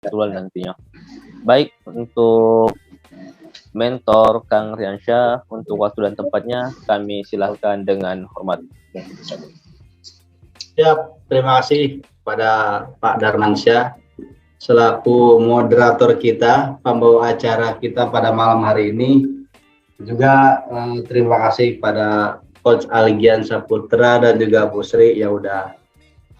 jadwal nantinya. Baik, untuk mentor Kang Riansyah, untuk waktu dan tempatnya kami silahkan dengan hormat. Ya, terima kasih pada Pak Darmansyah selaku moderator kita, pembawa acara kita pada malam hari ini. Juga terima kasih pada Coach Algian Saputra dan juga Bu Sri yang udah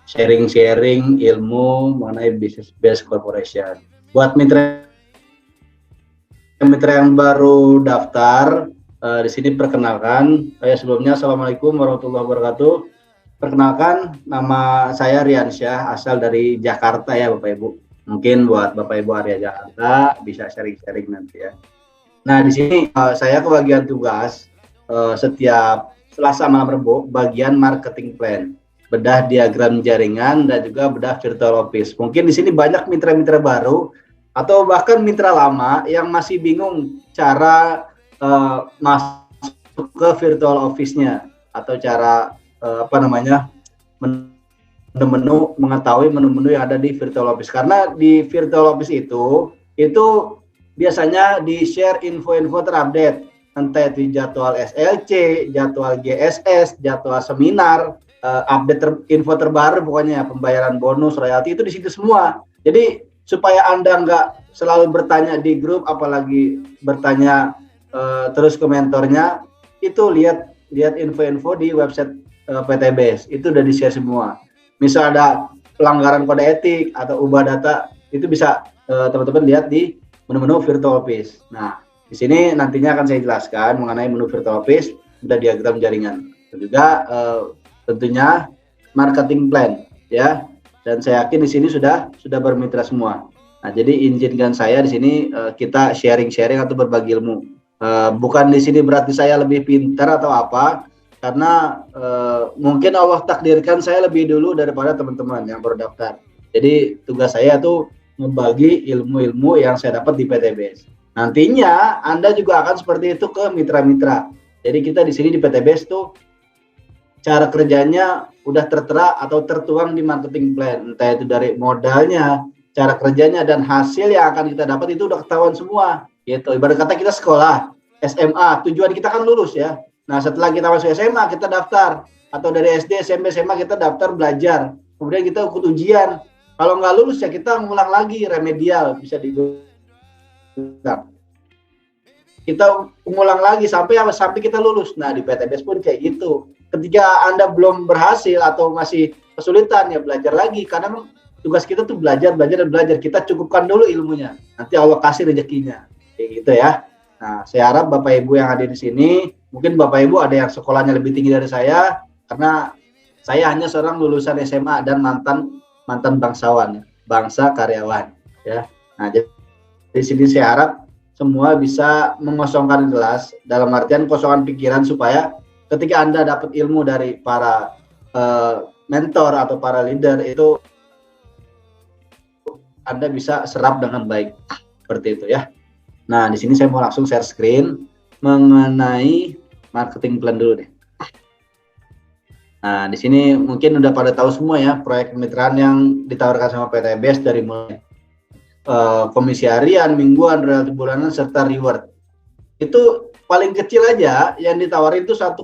sharing-sharing ilmu mengenai business based corporation. Buat mitra yang baru daftar, di sini perkenalkan, saya sebelumnya Assalamualaikum warahmatullahi wabarakatuh. Perkenalkan, nama saya Riansyah, asal dari Jakarta ya Bapak Ibu. Mungkin buat Bapak Ibu area Jakarta bisa sharing-sharing nanti ya. Nah di sini saya kebagian tugas setiap Selasa malam Rebo bagian marketing plan, bedah diagram jaringan dan juga bedah virtual office. Mungkin di sini banyak mitra-mitra baru atau bahkan mitra lama yang masih bingung cara masuk ke virtual office-nya atau cara menu mengetahui menu-menu yang ada di virtual office. Karena di virtual office itu biasanya di-share info-info terupdate, entah itu jadwal SLC, jadwal GSS, jadwal seminar, update info terbaru pokoknya, pembayaran bonus, royalti itu di situ semua. Jadi supaya Anda nggak selalu bertanya di grup, apalagi bertanya terus ke mentornya, itu lihat info-info di website PTBS, itu udah di-share semua. Misal ada pelanggaran kode etik atau ubah data, itu bisa teman-teman lihat di menu-menu virtual office. Nah, di sini nantinya akan saya jelaskan mengenai menu virtual office, ada diagram jaringan, dan juga tentunya marketing plan, ya. Dan saya yakin di sini sudah bermitra semua. Nah, jadi izinkan saya di sini kita sharing-sharing atau berbagi ilmu. Bukan di sini berarti saya lebih pintar atau apa, karena mungkin Allah takdirkan saya lebih dulu daripada teman-teman yang baru daftar. Jadi tugas saya tuh membagi ilmu-ilmu yang saya dapat di PTBS. Nantinya Anda juga akan seperti itu ke mitra-mitra. Jadi kita di sini di PTBS tuh cara kerjanya udah tertera atau tertuang di marketing plan, entah itu dari modalnya, cara kerjanya, dan hasil yang akan kita dapat itu udah ketahuan semua. Gitu. Ibarat kata kita sekolah SMA, tujuan kita kan lulus ya. Nah, setelah kita masuk SMA, kita daftar. Atau dari SD, SMP, SMA, kita daftar belajar. Kemudian kita ikut ujian. Kalau nggak lulus, ya kita ngulang lagi, remedial. Bisa dibilang. Kita ngulang lagi sampai kita lulus. Nah, di PTBS pun kayak gitu. Ketika Anda belum berhasil atau masih kesulitan, ya belajar lagi. Karena tugas kita tuh belajar. Kita cukupkan dulu ilmunya. Nanti Allah kasih rezekinya. Kayak gitu ya. Nah, saya harap Bapak Ibu yang ada di sini, mungkin Bapak Ibu ada yang sekolahnya lebih tinggi dari saya, karena saya hanya seorang lulusan SMA dan mantan bangsawan, bangsa karyawan, ya. Nah, jadi di sini saya harap semua bisa mengosongkan kelas, dalam artian kosongan pikiran, supaya ketika Anda dapat ilmu dari para mentor atau para leader itu Anda bisa serap dengan baik, seperti itu ya. Nah, di sini saya mau langsung share screen mengenai marketing plan dulu deh. Nah, di sini mungkin udah pada tahu semua ya proyek kemitraan yang ditawarkan sama PTBS, dari mulai komisi harian, mingguan, royalti bulanan, serta reward. Itu paling kecil aja yang ditawarin itu 1,67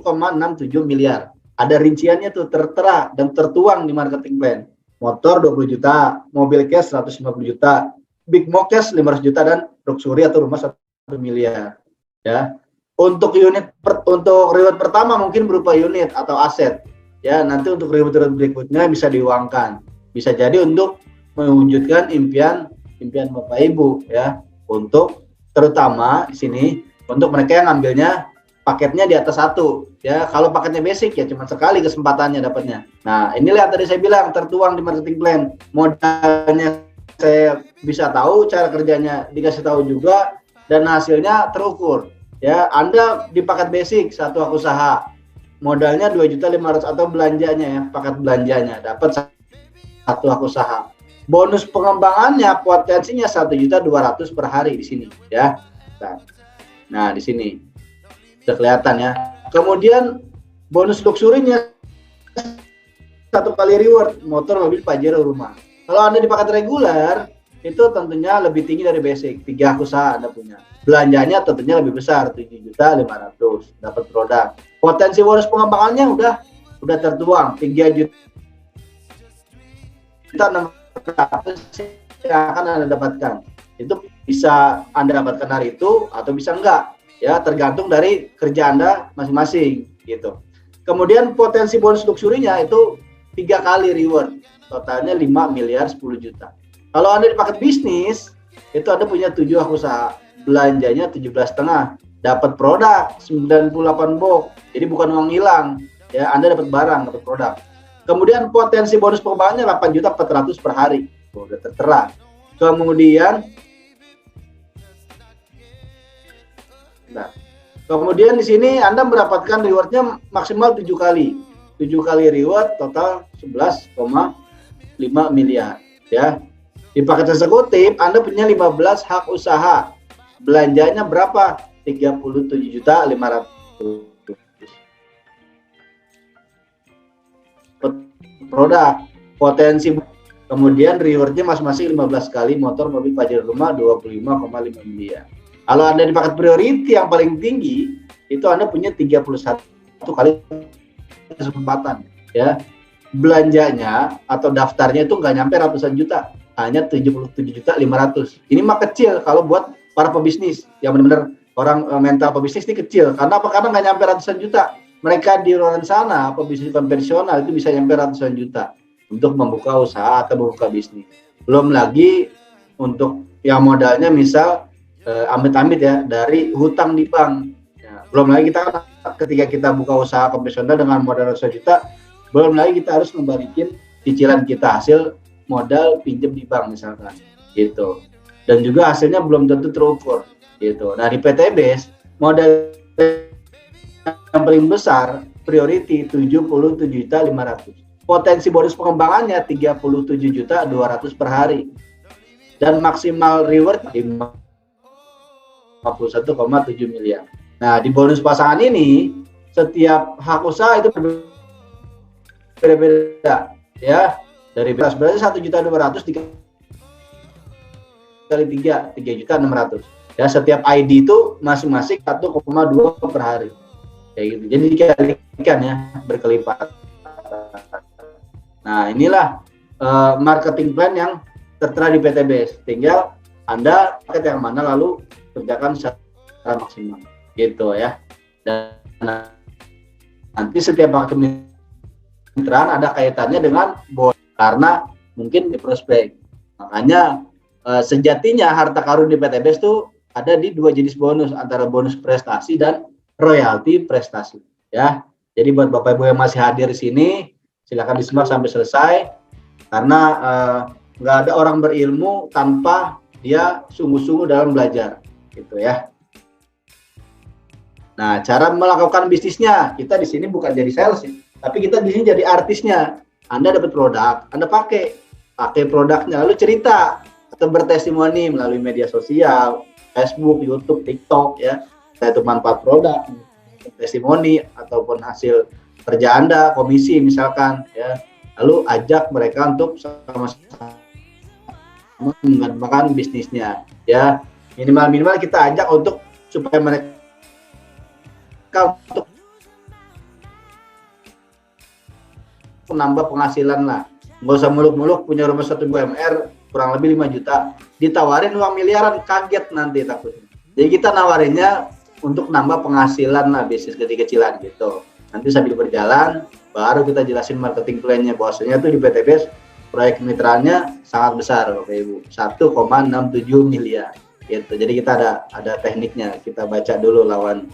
miliar. Ada rinciannya tuh tertera dan tertuang di marketing plan. Motor 20 juta, mobil cash 150 juta, Big Mo cash 500 juta, dan luxury atau rumah 1 miliar. Ya. Untuk reward pertama mungkin berupa unit atau aset. Ya, nanti untuk reward berikutnya bisa diuangkan. Bisa jadi untuk mewujudkan impian Bapak Ibu ya. Untuk terutama di sini untuk mereka yang ngambilnya paketnya di atas 1 ya. Kalau paketnya basic ya cuma sekali kesempatannya dapatnya. Nah, inilah yang tadi saya bilang tertuang di marketing plan. Modalnya saya bisa tahu, cara kerjanya dikasih tahu juga, dan hasilnya terukur. Ya, Anda di paket basic satu hak usaha, modalnya 2.500.000 atau belanjanya ya, paket belanjanya dapat satu hak usaha. Bonus pengembangannya potensinya 1.200.000 per hari di sini ya. Nah, di sini sudah kelihatan ya. Kemudian bonus luxurinya 1 kali reward, motor, mobil, pajero, rumah. Kalau Anda di paket reguler, itu tentunya lebih tinggi dari basic. 3 hak usaha Anda punya. Belanjanya tentunya lebih besar, 7.500.000 dapat produk. Potensi bonus pengembangannya udah tertuang, 3.600.000 yang akan Anda dapatkan. Itu bisa Anda dapatkan hari itu atau bisa enggak, ya tergantung dari kerja Anda masing-masing gitu. Kemudian potensi bonus luxury-nya itu 3 kali reward, totalnya 5 miliar 10 juta. Kalau Anda di paket bisnis, itu Anda punya 7 hak usaha, belanjanya 17,5, dapat produk 98 box, jadi bukan uang hilang, ya Anda dapat barang, dapat produk. Kemudian potensi bonus pengembangannya 8.400.000 per hari, udah tertera. Kemudian di sini Anda mendapatkan rewardnya maksimal 7 kali. 7 kali reward total 11,5 miliar ya. Di paket eksekutif Anda punya 15 hak usaha. Belanjanya berapa? 37.500.000. Produk, potensi, kemudian rewardnya masing-masing 15 kali, motor, mobil, pajak rumah 25,5 miliar. Kalau Anda di paket priority yang paling tinggi, itu Anda punya 31 kali kesempatan ya. Belanjanya atau daftarnya itu nggak nyampe ratusan juta, hanya 77.500.000. Ini mah kecil kalau buat para pebisnis yang benar-benar orang mental pebisnis ini kecil. Karena apa? Karena nggak nyampe ratusan juta. Mereka di luar sana pebisnis konvensional itu bisa nyampe ratusan juta untuk membuka usaha atau membuka bisnis. Belum lagi untuk yang modalnya misal amit-amit ya dari hutang di bank. Ya, belum lagi kita ketika kita buka usaha konvensional dengan modal ratusan juta, belum lagi kita harus membalikin cicilan kita hasil modal pinjam di bank misalkan gitu. Dan juga hasilnya belum tentu terukur gitu. Nah di PTBS modal yang paling besar priority 77.500.000. Potensi bonus pengembangannya 37.200.000 per hari. Dan maksimal reward 51,7 miliar. Nah, di bonus pasangan ini setiap hak usaha itu berbeda ya. Dari berarti 1.200.000 kali 3.600.000. Ya, setiap ID itu masing-masing 1,2 per hari. Kayak gitu. Jadi dikalikan ya, berkelipat. Nah, inilah marketing plan yang tertera di PTBS. Tinggal Anda paket yang mana lalu kerjakan secara maksimal. Gitu ya. Dan nanti setiap paket kemitraan ada kaitannya dengan bonus karena mungkin di prospek. Makanya sejatinya harta karun di PTBS itu ada di 2 jenis bonus, antara bonus prestasi dan royalti prestasi ya. Jadi buat Bapak Ibu yang masih hadir di sini, silakan disimak sampai selesai karena nggak ada orang berilmu tanpa dia sungguh-sungguh dalam belajar gitu ya. Nah, cara melakukan bisnisnya, kita di sini bukan jadi sales ya, tapi kita di sini jadi artisnya. Anda dapat produk, Anda pakai produknya, lalu cerita atau bertestimoni melalui media sosial, Facebook, YouTube, TikTok ya. Itu manfaat produk, testimoni ataupun hasil kerja Anda, komisi misalkan ya. Lalu ajak mereka untuk sama-sama mengembangkan bisnisnya ya. Minimal kita ajak untuk supaya mereka untuk menambah penghasilan lah. Nggak usah muluk-muluk punya rumah 1 UMR kurang lebih 5 juta, ditawarin uang miliaran, kaget nanti takutnya. Jadi kita nawarinnya untuk nambah penghasilan lah, bisnis kecil-kecilan gitu. Nanti sambil berjalan baru kita jelasin marketing plan-nya. Bahwasanya tuh di PTBS proyek kemitraannya sangat besar Bapak Ibu, 1,67 miliar gitu. Jadi kita ada tekniknya, kita baca dulu lawan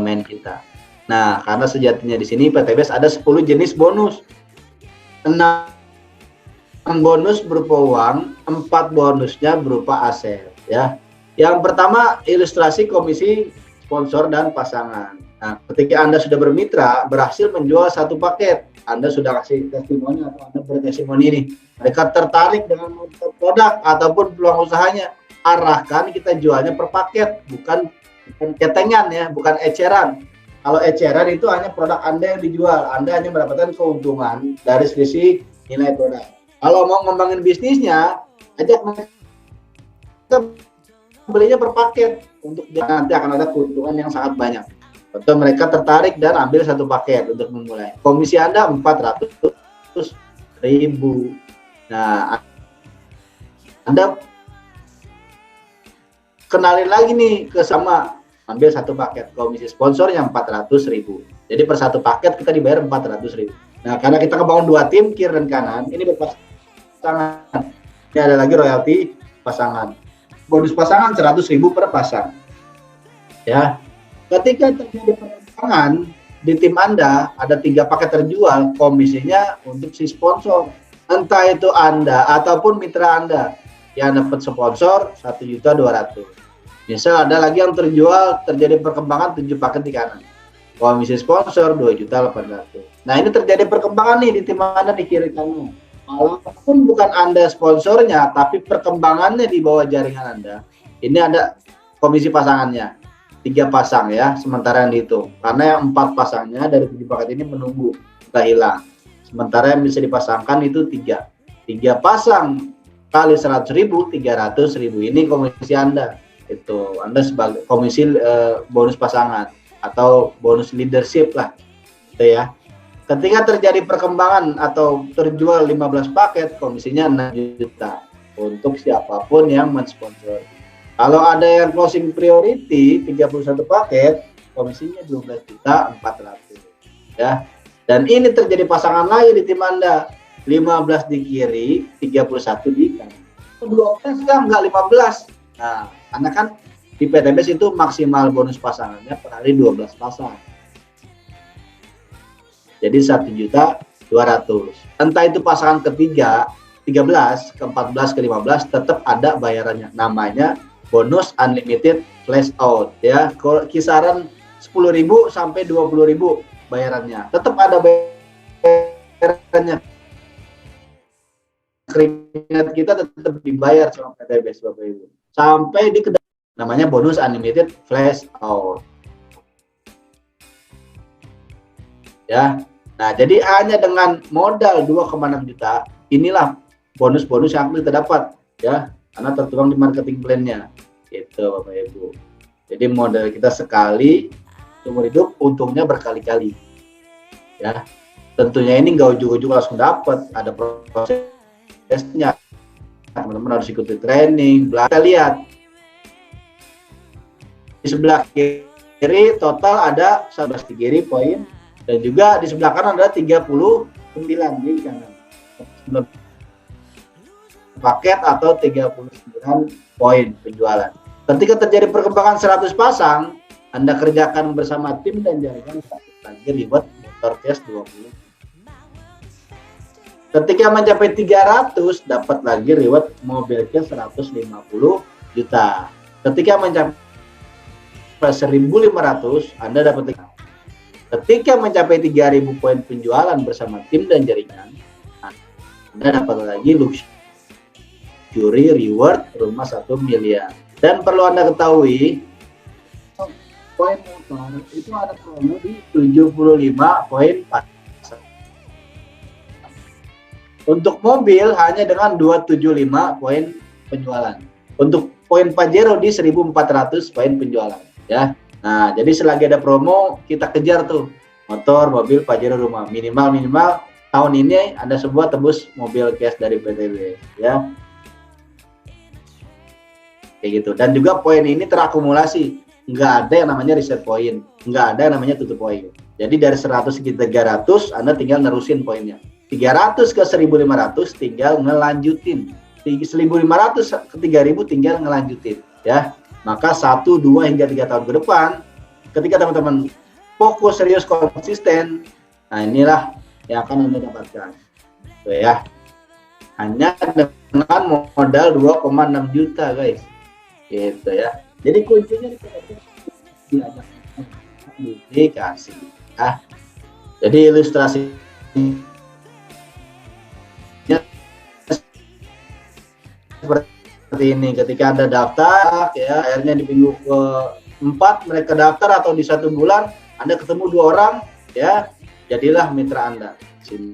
main kita. Nah, karena sejatinya di sini PTBS ada 10 jenis bonus. 6 bonus berupa uang, 4 bonusnya berupa aset ya. Yang pertama ilustrasi komisi sponsor dan pasangan. Nah, ketika Anda sudah bermitra, berhasil menjual satu paket, Anda sudah kasih testimoni atau Anda bertestimoni ini, mereka tertarik dengan produk ataupun peluang usahanya, arahkan kita jualnya per paket, bukan ketengan ya, bukan eceran. Kalau eceran itu hanya produk Anda yang dijual, Anda hanya mendapatkan keuntungan dari selisih nilai produk. Kalau mau ngembangin bisnisnya, ajak mereka belinya per paket untuk nanti akan ada keuntungan yang sangat banyak. Atau mereka tertarik dan ambil satu paket untuk memulai. Komisi Anda 400.000. Nah, Anda kenalin lagi nih ke sama, ambil satu paket, komisi sponsornya 400.000. Jadi per satu paket kita dibayar 400.000. Nah, karena kita ngebangun dua tim kiri dan kanan, ini berpasangan. Ini ada lagi royalti pasangan. Bonus pasangan 100.000 per pasang. Ya. Ketika terjadi perkembangan di tim Anda, ada 3 paket terjual, komisinya untuk si sponsor. Entah itu Anda ataupun mitra Anda yang dapat sponsor 1.200.000. Misal ada lagi yang terjual, terjadi perkembangan 7 paket di kanan. Komisi sponsor 2.800.000. Nah, ini terjadi perkembangan nih di tim Anda di kiri kanan. Walaupun bukan Anda sponsornya, tapi perkembangannya di bawah jaringan Anda, ini ada komisi pasangannya. 3 pasang ya, sementara yang dihitung. Karena yang 4 pasangnya dari 7 paket ini menunggu, sudah hilang. Sementara yang bisa dipasangkan itu 3. 3 pasang kali 100.000, 300.000. Ini komisi Anda. Itu Anda sebagai komisi bonus pasangan atau bonus leadership lah. Gitu ya. Ketika terjadi perkembangan atau terjual 15 paket, komisinya 6 juta untuk siapapun yang mensponsor. Kalau ada yang closing priority 31 paket, komisinya 12.400.000 ya. Dan ini terjadi pasangan lagi di tim Anda. 15 di kiri, 31 di kanan. 12 kan enggak 15. Nah, karena kan di PTBS itu maksimal bonus pasangannya per hari 12 pasang. Jadi 1.200.000. Entah itu pasangan ketiga, 13, ke-14, ke-15 tetap ada bayarannya. Namanya bonus unlimited flash out ya, kisaran 10.000 sampai 20.000 bayarannya. Tetap ada bayarannya. Keringat kita tetap dibayar sama PTBS Bapak Ibu. Sampai di namanya bonus unlimited flash out. Ya. Nah, jadi hanya dengan modal 2,6 juta, inilah bonus-bonus yang kita dapat ya, karena tertuang di marketing plan-nya. Itu Bapak Ibu. Jadi modal kita sekali seumur hidup, untungnya berkali-kali. Ya. Tentunya ini nggak ujuk-ujuk langsung dapat, ada prosesnya. Teman-teman harus ikuti training, belajar. Kita lihat di sebelah kiri total ada 11 di kiri poin, dan juga di sebelah kanan ada 39 di kanan. Paket atau 39 poin penjualan. Ketika terjadi perkembangan 100 pasang, Anda kerjakan bersama tim dan jaringan lagi reward motor cash 20. Ketika mencapai 300, dapat lagi reward mobil cash 150 juta. Ketika mencapai 1.500, Anda dapat. Ketika mencapai 3.000 poin penjualan bersama tim dan jaringan, Anda dapat lagi luxury reward rumah 1 miliar. Dan perlu Anda ketahui, poin motor itu ada promo di 75 poin pasang. Untuk mobil hanya dengan 275 poin penjualan. Untuk poin Pajero di 1.400 poin penjualan. Ya. Nah, jadi selagi ada promo, kita kejar tuh motor, mobil, Pajero, rumah. Minimal tahun ini Anda semua tebus mobil cash dari PTB. Ya. Kayak gitu. Dan juga poin ini terakumulasi, nggak ada yang namanya reset poin, nggak ada yang namanya tutup poin. Jadi dari 100 ke 300 Anda tinggal nerusin poinnya, 300 ke 1.500 tinggal ngelanjutin, 1.500 ke 3.000 tinggal ngelanjutin ya. Maka 1, 2 hingga 3 tahun ke depan, ketika teman-teman fokus, serius, konsisten, nah inilah yang akan Anda dapatkan tuh ya, hanya dengan modal 2,6 juta guys. Gitu ya. Jadi kuncinya dikasih ya. Jadi ilustrasi seperti ini. Ketika Anda daftar ya, akhirnya di minggu ke-4 mereka daftar atau di 1 bulan Anda ketemu 2 orang ya, jadilah mitra Anda sini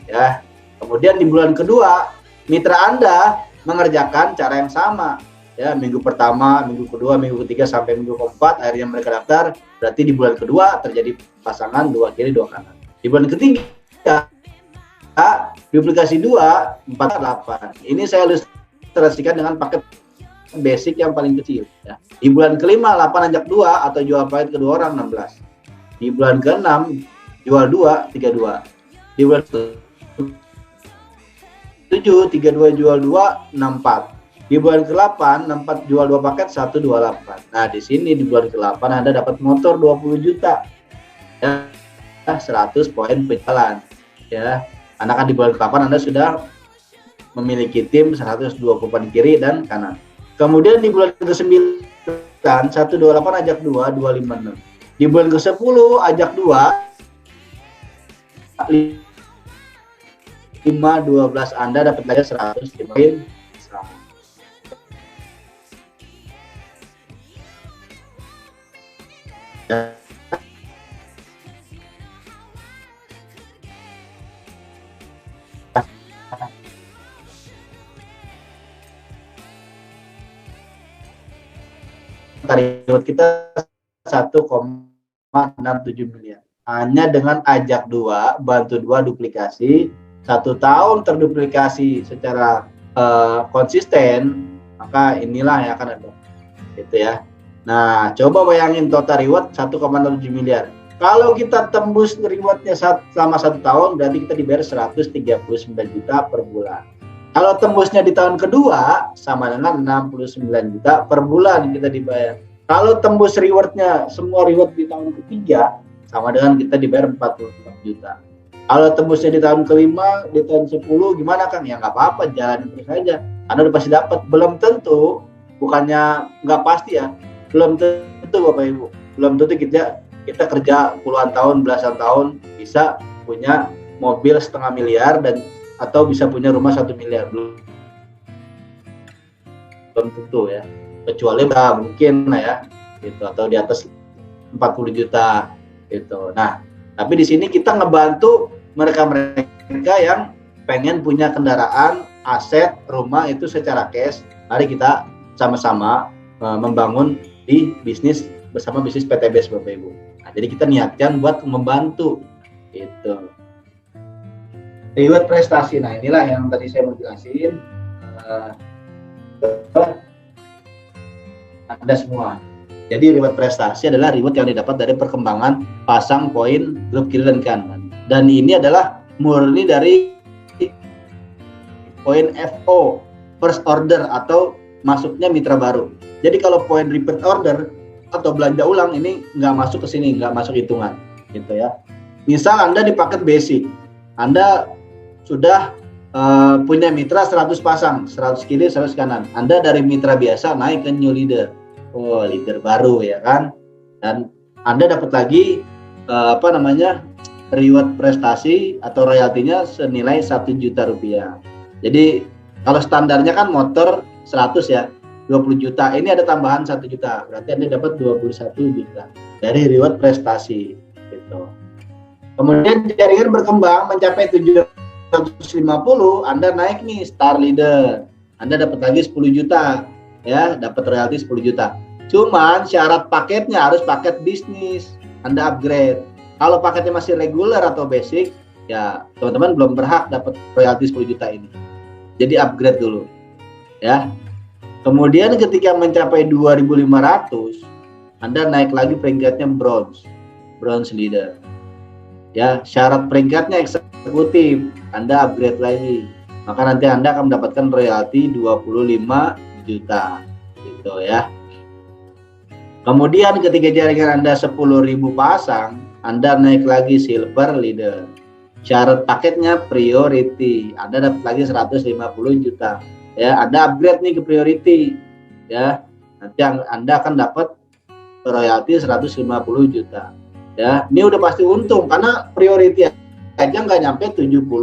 ya. Kemudian di bulan kedua mitra Anda mengerjakan cara yang sama. ya, minggu pertama, minggu kedua, minggu ketiga sampai minggu keempat akhirnya mereka daftar, berarti di bulan kedua terjadi pasangan 2 kiri 2 kanan. Di bulan ketiga duplikasi 2 4 8. Ini saya ilustrasikan dengan paket basic yang paling kecil ya. Di bulan kelima 8 ajak 2 atau jual pahit kedua orang 16. Di bulan ke-6 jual 2 32. Di bulan ke-7 32 jual 2 64. Di bulan ke-8 64 jual 2 paket 128. Nah, di sini di bulan ke-8 Anda dapat motor 20 juta. Ya, 100 poin penjualan. Ya. Karena kan di bulan ke-8 Anda sudah memiliki tim 120 poin kiri dan kanan. Kemudian di bulan ke-9 128 ajak 2 256. Di bulan ke-10 ajak 2 5 12 Anda dapat lagi 100 poin. Target kita 1,67 miliar. Hanya dengan ajak 2, bantu 2 duplikasi, 1 tahun terduplikasi secara konsisten, maka inilah yang akan ada. Gitu ya. Nah, coba bayangin total reward 1,7 miliar. Kalau kita tembus rewardnya selama 1 tahun, berarti kita dibayar 139 juta per bulan. Kalau tembusnya di tahun kedua, sama dengan 69 juta per bulan kita dibayar. Kalau tembus rewardnya, semua reward di tahun ketiga, sama dengan kita dibayar 44 juta. Kalau tembusnya di tahun kelima, di tahun 10, gimana Kang? Ya nggak apa-apa, jalanin terus aja. Karena udah pasti dapat. Belum tentu, bukannya nggak pasti ya, belum tentu Bapak Ibu. Belum tentu kita kerja puluhan tahun, belasan tahun, bisa punya mobil 1,5 miliar dan atau bisa punya rumah 1 miliar. Belum tentu ya, kecuali mungkin ya gitu, atau di atas 40 juta gitu. Nah, tapi di sini kita ngebantu mereka yang pengen punya kendaraan, aset, rumah itu secara cash. Mari kita sama-sama membangun di bisnis bersama bisnis PTBS Bapak Ibu. Nah, jadi kita niatkan buat membantu gitu. Reward prestasi. Nah, inilah yang tadi saya mau jelasin. Ada semua. Jadi reward prestasi adalah reward yang didapat dari perkembangan pasang poin grup kiri dan kanan. Dan ini adalah murni dari poin FO, first order, atau masuknya mitra baru. Jadi kalau poin repeat order atau belanja ulang ini nggak masuk ke sini, nggak masuk hitungan, gitu ya. Misal Anda di paket basic, Anda sudah punya mitra 100 pasang, 100 kiri, 100 kanan. Anda dari mitra biasa naik ke new leader. Oh, leader baru ya kan. Dan Anda dapat lagi reward prestasi atau royaltinya senilai 1 juta rupiah. Jadi kalau standarnya kan motor 100 ya, 20 juta. Ini ada tambahan 1 juta. Berarti Anda dapat 21 juta dari reward prestasi gitu. Kemudian jaringan berkembang mencapai 750, Anda naik nih star leader. Anda dapat lagi 10 juta. Ya, dapat royalti 10 juta. Cuman syarat paketnya harus paket bisnis. Anda upgrade. Kalau paketnya masih regular atau basic, ya teman-teman belum berhak dapat royalti 10 juta ini. Jadi upgrade dulu. Ya. Kemudian ketika mencapai 2.500, Anda naik lagi peringkatnya bronze leader. Ya, syarat peringkatnya eksekutif, Anda upgrade lagi. Maka nanti Anda akan mendapatkan royalti 25 juta. Gitu ya. Kemudian ketika jaringan Anda 10.000 pasang, Anda naik lagi silver leader. Syarat paketnya priority. Anda dapat lagi 150 juta. Ya, Anda upgrade nih ke priority. Ya. Nanti Anda akan dapat royalti 150 juta. Ya, ini udah pasti untung karena priority aja nggak nyampe 77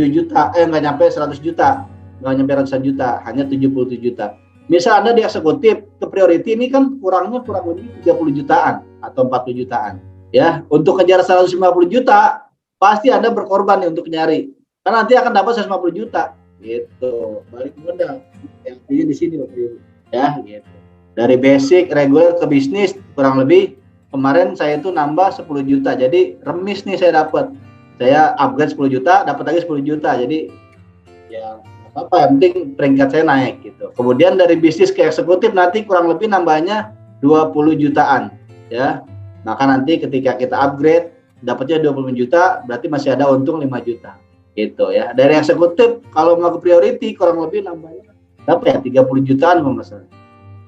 juta, nggak nyampe 100 juta, nggak nyampe ratusan juta, hanya 77 juta. Misal Anda di eksekutif ke priority ini kan kurang lebih 30 jutaan atau 40 jutaan. Ya, untuk kejar 150 juta pasti Anda berkorban nih untuk nyari. Karena nanti akan dapat 150 juta. Gitu. Balik modal. Yang di sini Bapak Ibu. ya gitu. Dari basic reguler ke bisnis kurang lebih kemarin saya itu nambah 10 juta. Jadi remis nih saya dapat. Saya upgrade 10 juta, dapat lagi 10 juta. Jadi ya apa yang penting peringkat saya naik gitu. Kemudian dari bisnis ke eksekutif nanti kurang lebih nambahnya 20 jutaan ya. Maka nanti ketika kita upgrade dapatnya 20 juta, berarti masih ada untung 5 juta. Gitu ya. Dari eksekutif kalau mau ke priority kurang lebih nambahnya berapa ya? 30 jutaan kalau nggak salah.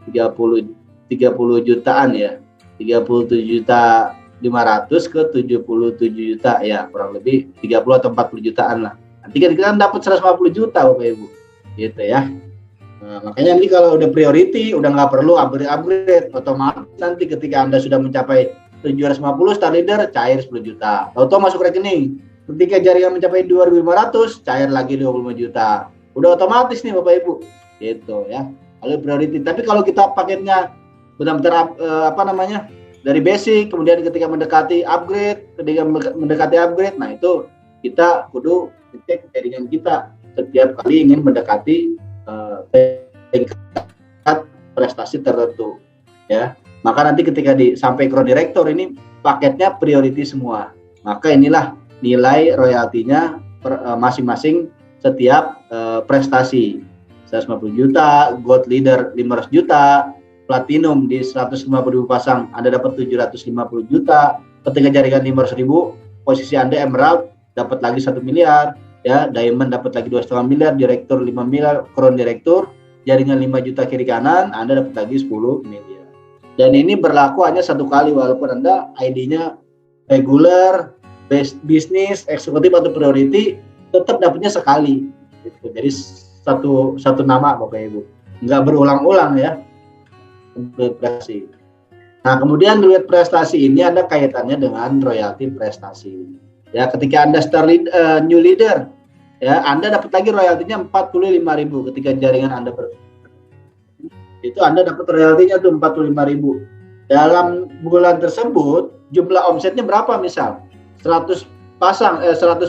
30 jutaan ya. 37 juta 500 ke 77 juta ya, kurang lebih 30 atau 40 jutaan lah. Nanti kita dapat 150 juta Bapak Ibu. Gitu ya. Nah, makanya nanti kalau udah priority, udah nggak perlu upgrade, otomatis nanti ketika Anda sudah mencapai 750 Star Leader, cair 10 juta. Auto masuk rekening. Ketika jaringan mencapai 2.500, cair lagi 25 juta. Udah otomatis nih Bapak Ibu. Gitu ya. Kalau priority. Tapi kalau kita paketnya benar-benar dari basic, kemudian ketika mendekati upgrade, nah itu kita kudu cek jaringan kita setiap kali ingin mendekati tingkat prestasi tertentu ya. Maka nanti ketika sampai Crown Director ini paketnya priority semua, maka inilah nilai royaltinya masing-masing setiap prestasi. 150 juta, Gold Leader 500 juta, Platinum di 150.000 pasang Anda dapat 750 juta, ketika jaringan 500.000 posisi Anda Emerald dapat lagi 1 miliar ya, Diamond dapat lagi 2,5 miliar, Director 5 miliar, Crown Director jaringan 5 juta kiri kanan Anda dapat lagi 10 miliar. Dan ini berlaku hanya satu kali walaupun Anda ID-nya regular, bisnis, eksekutif atau priority tetap dapatnya sekali gitu. Jadi satu nama Bapak Ibu, nggak berulang-ulang ya untuk prestasi. Nah kemudian duit prestasi ini ada kaitannya dengan royalti prestasi ya. Ketika Anda new leader ya, Anda dapat lagi royaltinya 45.000 ketika jaringan Anda itu Anda dapat royaltinya tuh 45.000. Dalam bulan tersebut jumlah omsetnya berapa, misal 100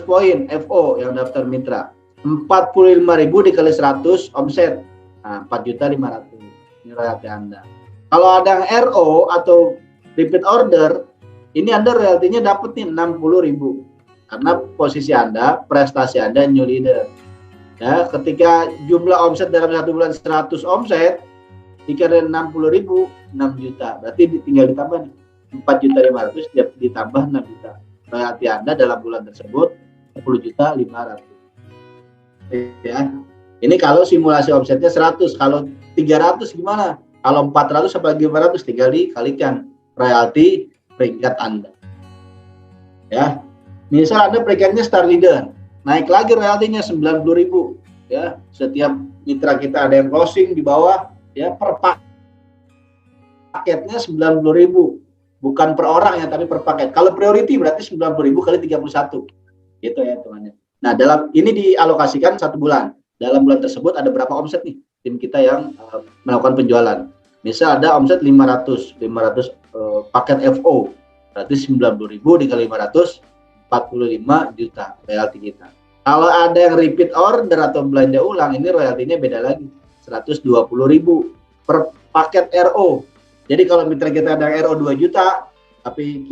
poin FO yang daftar mitra, 45.000 dikali 100 omset, nah 4.500.000 ini royalti Anda. Kalau ada yang RO atau repeat order, ini Anda royaltinya dapat nih 60.000 karena posisi Anda, prestasi Anda new leader ya. Ketika jumlah omset dalam satu bulan 100 omset dikali 60.000, 6 juta, berarti tinggal ditambah nih 4.500.000 ditambah 6 juta, royalti Anda dalam bulan tersebut 10.500.000 ya. Ini kalau simulasi omsetnya 100, kalau 300 gimana? Kalau 400 apalagi 500 tinggal dikalikan royalti peringkat Anda. Ya. Misal Anda peringkatnya Star Leader, naik lagi royaltinya 90.000 ya. Setiap mitra kita ada yang closing di bawah ya, per paketnya 90.000. Bukan per orang ya, tapi per paket. Kalau priority berarti 90.000 kali 31. Gitu ya, teman-teman. Nah, dalam ini dialokasikan 1 bulan. Dalam bulan tersebut ada berapa omset nih tim kita yang melakukan penjualan. Misal ada omset 500 paket FO, berarti 90.000 dikali 500, 45 juta royalti kita. Kalau ada yang repeat order atau belanja ulang, ini royaltinya beda lagi, 120.000 per paket RO. Jadi kalau mitra kita ada RO 2 juta, tapi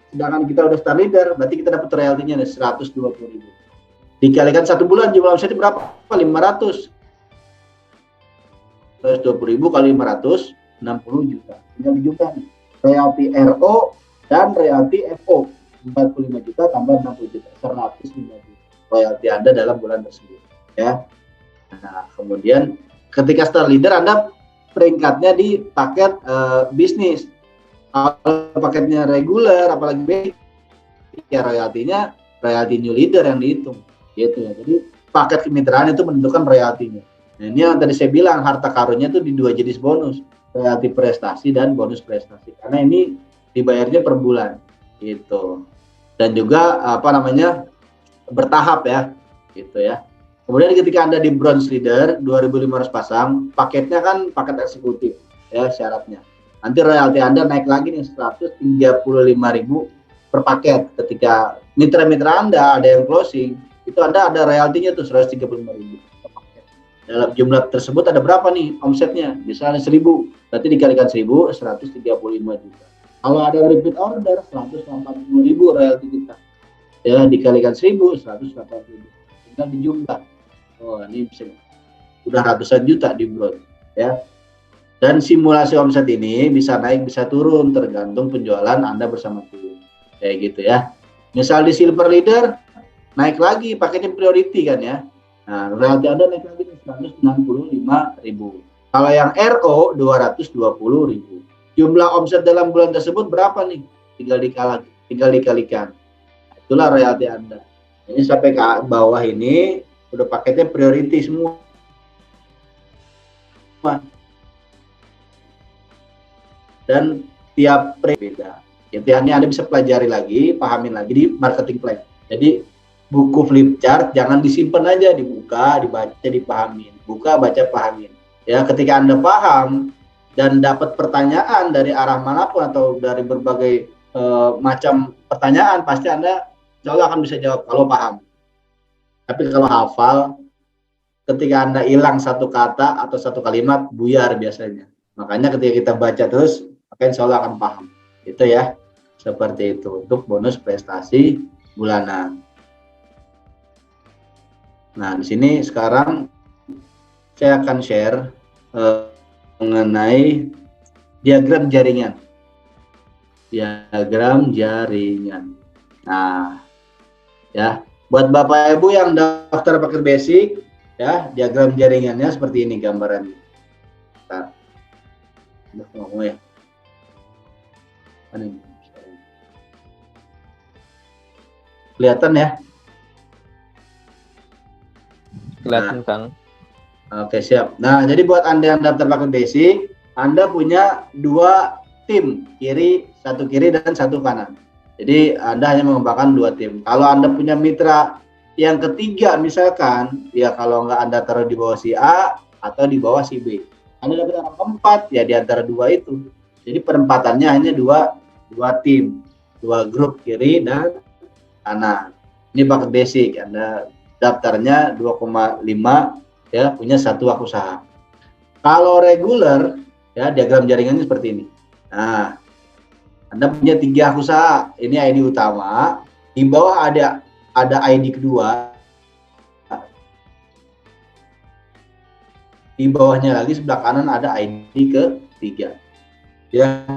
sedangkan kita udah Star Leader, berarti kita dapat royaltinya 120.000. Dikalikan 1 bulan jumlah omsetnya berapa? 500. 120.000 kali 500, 60 juta. Tinggal dijuta nih. Royalti RO dan royalti FO. 45 juta tambah 60 juta. 105 juta. Royalti Anda dalam bulan tersebut. Ya. Nah, kemudian ketika Star Leader Anda peringkatnya di paket bisnis. Kalau paketnya reguler, apalagi B, ya royaltinya royalti new leader yang dihitung. Gitu ya. Jadi paket kemitraan itu menentukan royaltinya. Nah, ini yang tadi saya bilang harta karunnya itu di 2 jenis bonus, royalti prestasi dan bonus prestasi. Karena ini dibayarnya per bulan, gitu. Dan juga bertahap ya, gitu ya. Kemudian ketika Anda di bronze leader 2.500 pasang, paketnya kan paket eksekutif ya syaratnya. Nanti royalti Anda naik lagi nih 135.000 per paket. Ketika mitra-mitra Anda ada yang closing, itu Anda ada royaltinya tuh 135.000 per paket. dalam jumlah tersebut ada berapa nih omsetnya? Misalnya 1000, berarti dikalikan 1000, 135 juta. Kalau ada repeat order, 180.000 royalti kita. Ya, dikalikan 1000, 180.000. Tinggal dijumlah. Oh, ini bisa udah ratusan juta di Broad, ya. Dan simulasi omset ini bisa naik, bisa turun, tergantung penjualan Anda bersama tim. Kayak gitu ya. Misal di Silver Leader, naik lagi paketnya priority kan ya. Nah, royalti Anda naik lagi 165.000. Kalau yang RO 220.000. Jumlah omset dalam bulan tersebut berapa nih? Tinggal dikalikan. Itulah royalti Anda. Ini sampai ke bawah ini udah paketnya priority semua. Dan tiap beda. Intinya Anda bisa pelajari lagi, pahamin lagi di marketing plan. Jadi buku flip chart jangan disimpan aja, dibuka, dibaca, dipahamin. Buka, baca, pahamin. Ya, ketika Anda paham dan dapat pertanyaan dari arah manapun atau dari berbagai macam pertanyaan, pasti Anda insya Allah akan bisa jawab kalau paham. Tapi kalau hafal, ketika Anda hilang satu kata atau satu kalimat, buyar biasanya. Makanya ketika kita baca terus, maka insya Allah akan paham. Itu ya, seperti itu untuk bonus prestasi bulanan. Nah, di sini sekarang saya akan share mengenai diagram jaringan. Diagram jaringan. Nah, ya, buat Bapak Ibu yang daftar paket basic, ya, diagram jaringannya seperti ini gambarannya. Nah, ngomong ya. Kelihatan ya? Kelihatan, Kang. Oke, siap. Nah, jadi buat Anda yang daftar paket basic, Anda punya 2 tim, satu kiri dan satu kanan. Jadi Anda hanya mengembangkan 2 tim. Kalau Anda punya mitra yang ketiga misalkan, ya kalau nggak Anda taruh di bawah si A atau di bawah si B. Anda dapat orang keempat, ya di antara 2 itu. Jadi penempatannya hanya dua tim, 2 grup kiri dan kanan. Ini paket basic, Anda daftarnya 2,5 ya, punya 1 wak usaha. Kalau reguler ya, diagram jaringannya seperti ini. Nah, Anda punya 3 wak usaha. Ini ID utama, di bawah ada ID kedua. Di bawahnya lagi sebelah kanan ada ID ketiga. Ya,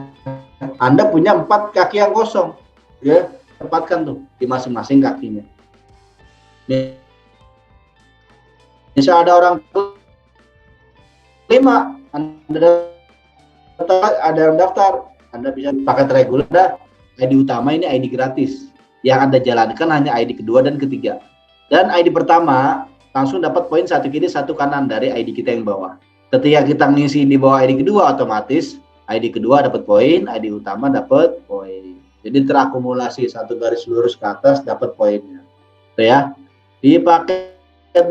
Anda punya 4 kaki yang kosong. Ya, tempatkan tuh di masing-masing kakinya. Misal ada orang 5, ada yang daftar, Anda bisa paket reguler, ada ID utama, ini ID gratis. Yang Anda jalankan hanya ID kedua dan ketiga. Dan ID pertama langsung dapat poin 1 kiri 1 kanan dari ID kita yang bawah. Ketika kita ngisi di bawah ID kedua, otomatis ID kedua dapat poin, ID utama dapat poin. Jadi terakumulasi 1 garis lurus ke atas dapat poinnya. Itu ya. Di paket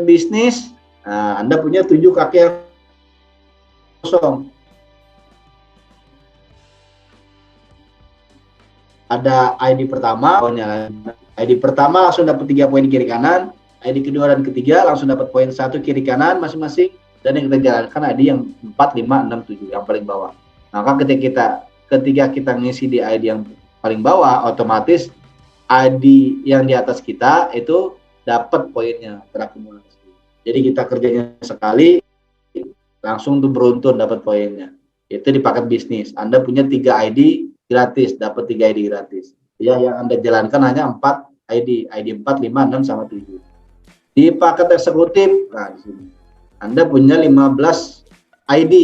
bisnis, nah, Anda punya 7 kaki yang kosong. Ada ID pertama, ID pertama langsung dapat 3 poin kiri kanan, ID kedua dan ketiga langsung dapat poin 1 kiri kanan masing-masing, dan yang kita jalankan ID yang 4, 5, 6, 7 yang paling bawah. Maka ketika kita ngisi di ID yang paling bawah, otomatis ID yang di atas kita itu dapat poinnya terakumulasi. Jadi kita kerjanya sekali langsung tuh beruntun dapat poinnya. Itu di paket bisnis. Anda punya 3 ID gratis, dapat 3 ID gratis. Ya, yang Anda jalankan hanya 4 ID 4, 5, 6 sama 7. Di paket eksekutif, nah di sini Anda punya 15 ID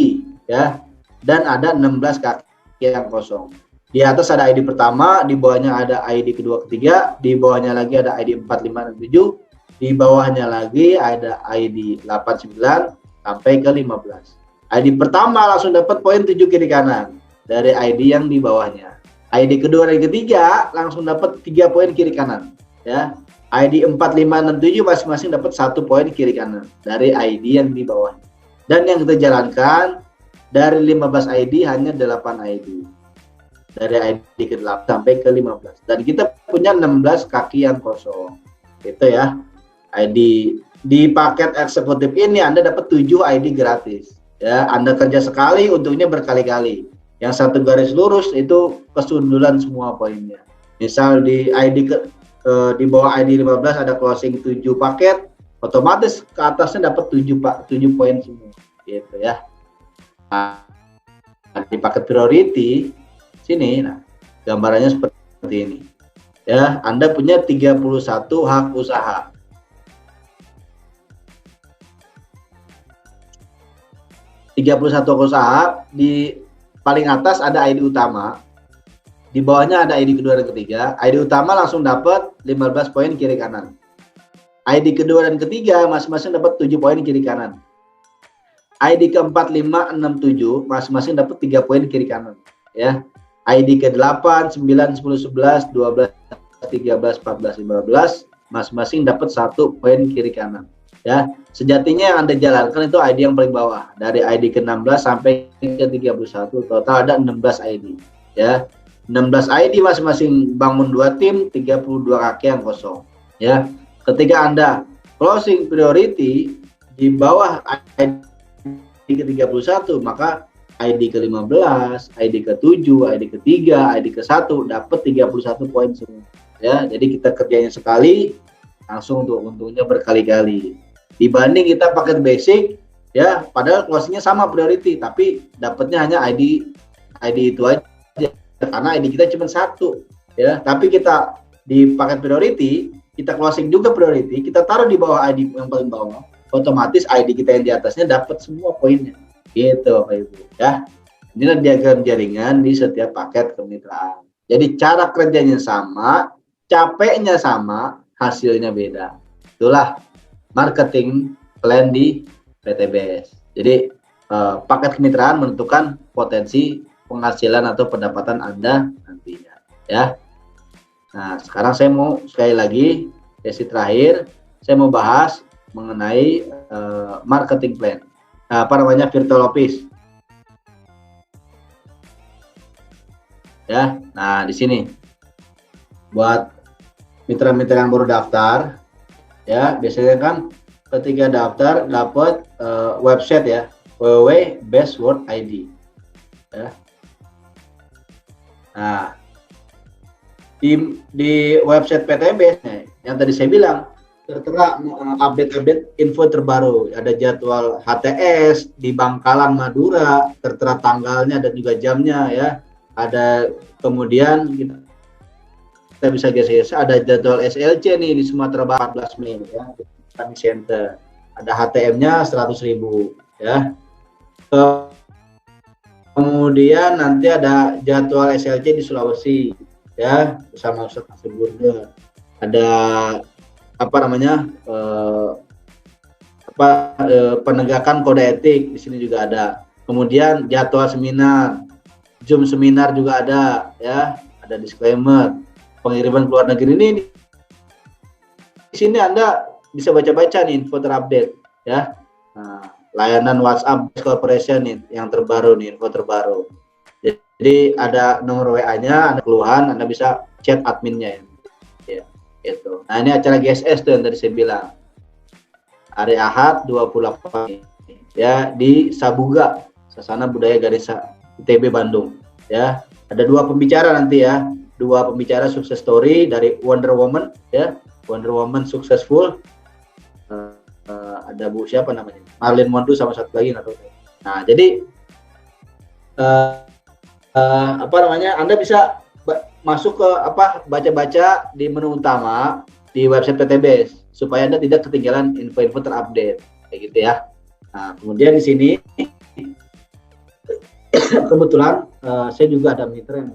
ya, dan ada 16 kaki yang kosong. Di atas ada ID pertama, di bawahnya ada ID kedua ketiga, di bawahnya lagi ada ID 4, 5, dan 7, di bawahnya lagi ada ID 8, 9 sampai ke 15. ID pertama langsung dapat poin 7 kiri kanan dari ID yang di bawahnya. ID kedua dan ketiga langsung dapat 3 poin kiri kanan ya. ID 4, 5, 6, 7 masing-masing dapat 1 poin kiri kanan dari ID yang di bawah. Dan yang kita jalankan dari 15 ID hanya 8 ID. Dari ID ke-8 sampai ke 15. Dan kita punya 16 kaki yang kosong. Itu ya. ID di paket eksekutif ini Anda dapat 7 ID gratis. Ya, Anda kerja sekali, untungnya berkali-kali. Yang satu garis lurus itu kesundulan semua poinnya. Misal di ID di bawah ID 15 ada closing 7 paket, otomatis ke atasnya dapat 7 poin semua. Gitu ya. Nah, di paket priority sini, nah gambarannya seperti ini. Ya, Anda punya 31 hak usaha. Usaha, di paling atas ada ID utama, di bawahnya ada ID kedua dan ketiga. ID utama langsung dapat 15 poin kiri kanan. ID kedua dan ketiga masing-masing dapat 7 poin kiri kanan. ID keempat, 5, 6, 7 masing-masing dapat 3 poin kiri kanan. Ya. ID ke-8, 9, 10, 11, 12, 13, 14, 15 masing-masing dapat 1 poin kiri kanan. Ya, sejatinya yang Anda jalankan itu ID yang paling bawah, dari ID ke-16 sampai ke-31, total ada 16 ID. Ya, 16 ID masing-masing bangun 2 tim, 32 kaki yang kosong. Ya, ketika Anda closing priority di bawah ID ke-31, maka ID ke-15, ID ke-7, ID ke-3, ID ke-1 dapat 31 poin semua. Ya, jadi kita kerjanya sekali langsung untuk untungnya berkali-kali. Dibanding kita paket basic, ya padahal closingnya sama priority, tapi dapatnya hanya ID itu aja, karena ID kita cuma 1, ya. Tapi kita di paket priority, kita closing juga priority, kita taruh di bawah ID yang paling bawah, otomatis ID kita yang di atasnya dapat semua poinnya, gitu Bapak Ibu. Ya, inilah diagram jaringan di setiap paket kemitraan. Jadi cara kerjanya sama, capeknya sama, hasilnya beda. Itulah marketing plan di PTBS. Jadi paket kemitraan menentukan potensi penghasilan atau pendapatan Anda nantinya, ya. Nah, sekarang saya mau sekali lagi sesi terakhir, saya mau bahas mengenai marketing plan. Virtual office. Ya. Nah, di sini buat mitra-mitra yang baru daftar, ya biasanya kan ketika daftar dapat website ya, www.bestword.id, ya. Nah, di website PTB yang tadi saya bilang tertera update info terbaru, ada jadwal HTS di Bangkalan Madura, tertera tanggalnya dan juga jamnya, ya. Ada kemudian kita bisa geser, ada jadwal SLC nih di Sumatera Barat 14 Mei, ya, Kami Center. Ada HTM-nya 100.000, ya. Kemudian nanti ada jadwal SLC di Sulawesi, ya, bersama Ustaz Asburger. Ada penegakan kode etik di sini juga ada. Kemudian jadwal seminar, Zoom seminar juga ada, ya. Ada disclaimer. Pengiriman ke luar negeri ini di sini Anda bisa baca-baca nih info terupdate, ya. Nah, layanan WhatsApp Corporation nih yang terbaru nih, info terbaru. Jadi ada nomor WA-nya, ada keluhan, Anda bisa chat adminnya, ya. Itu. Nah, ini acara GSS tuh yang tadi saya bilang. Hari Ahad 28, ya, di Sabuga, Sasana Budaya Ganesha ITB Bandung, ya. Ada 2 pembicara nanti, ya. 2 pembicara sukses story dari Wonder Woman, ya, Wonder Woman Successful. Ada Bu siapa namanya, Marlin Mondu sama satu lagi nggak tahu. Nah, jadi Anda bisa masuk ke baca-baca di menu utama di website PTBS supaya Anda tidak ketinggalan info-info terupdate, kayak gitu ya. Nah, kemudian di sini kebetulan saya juga ada mitra yang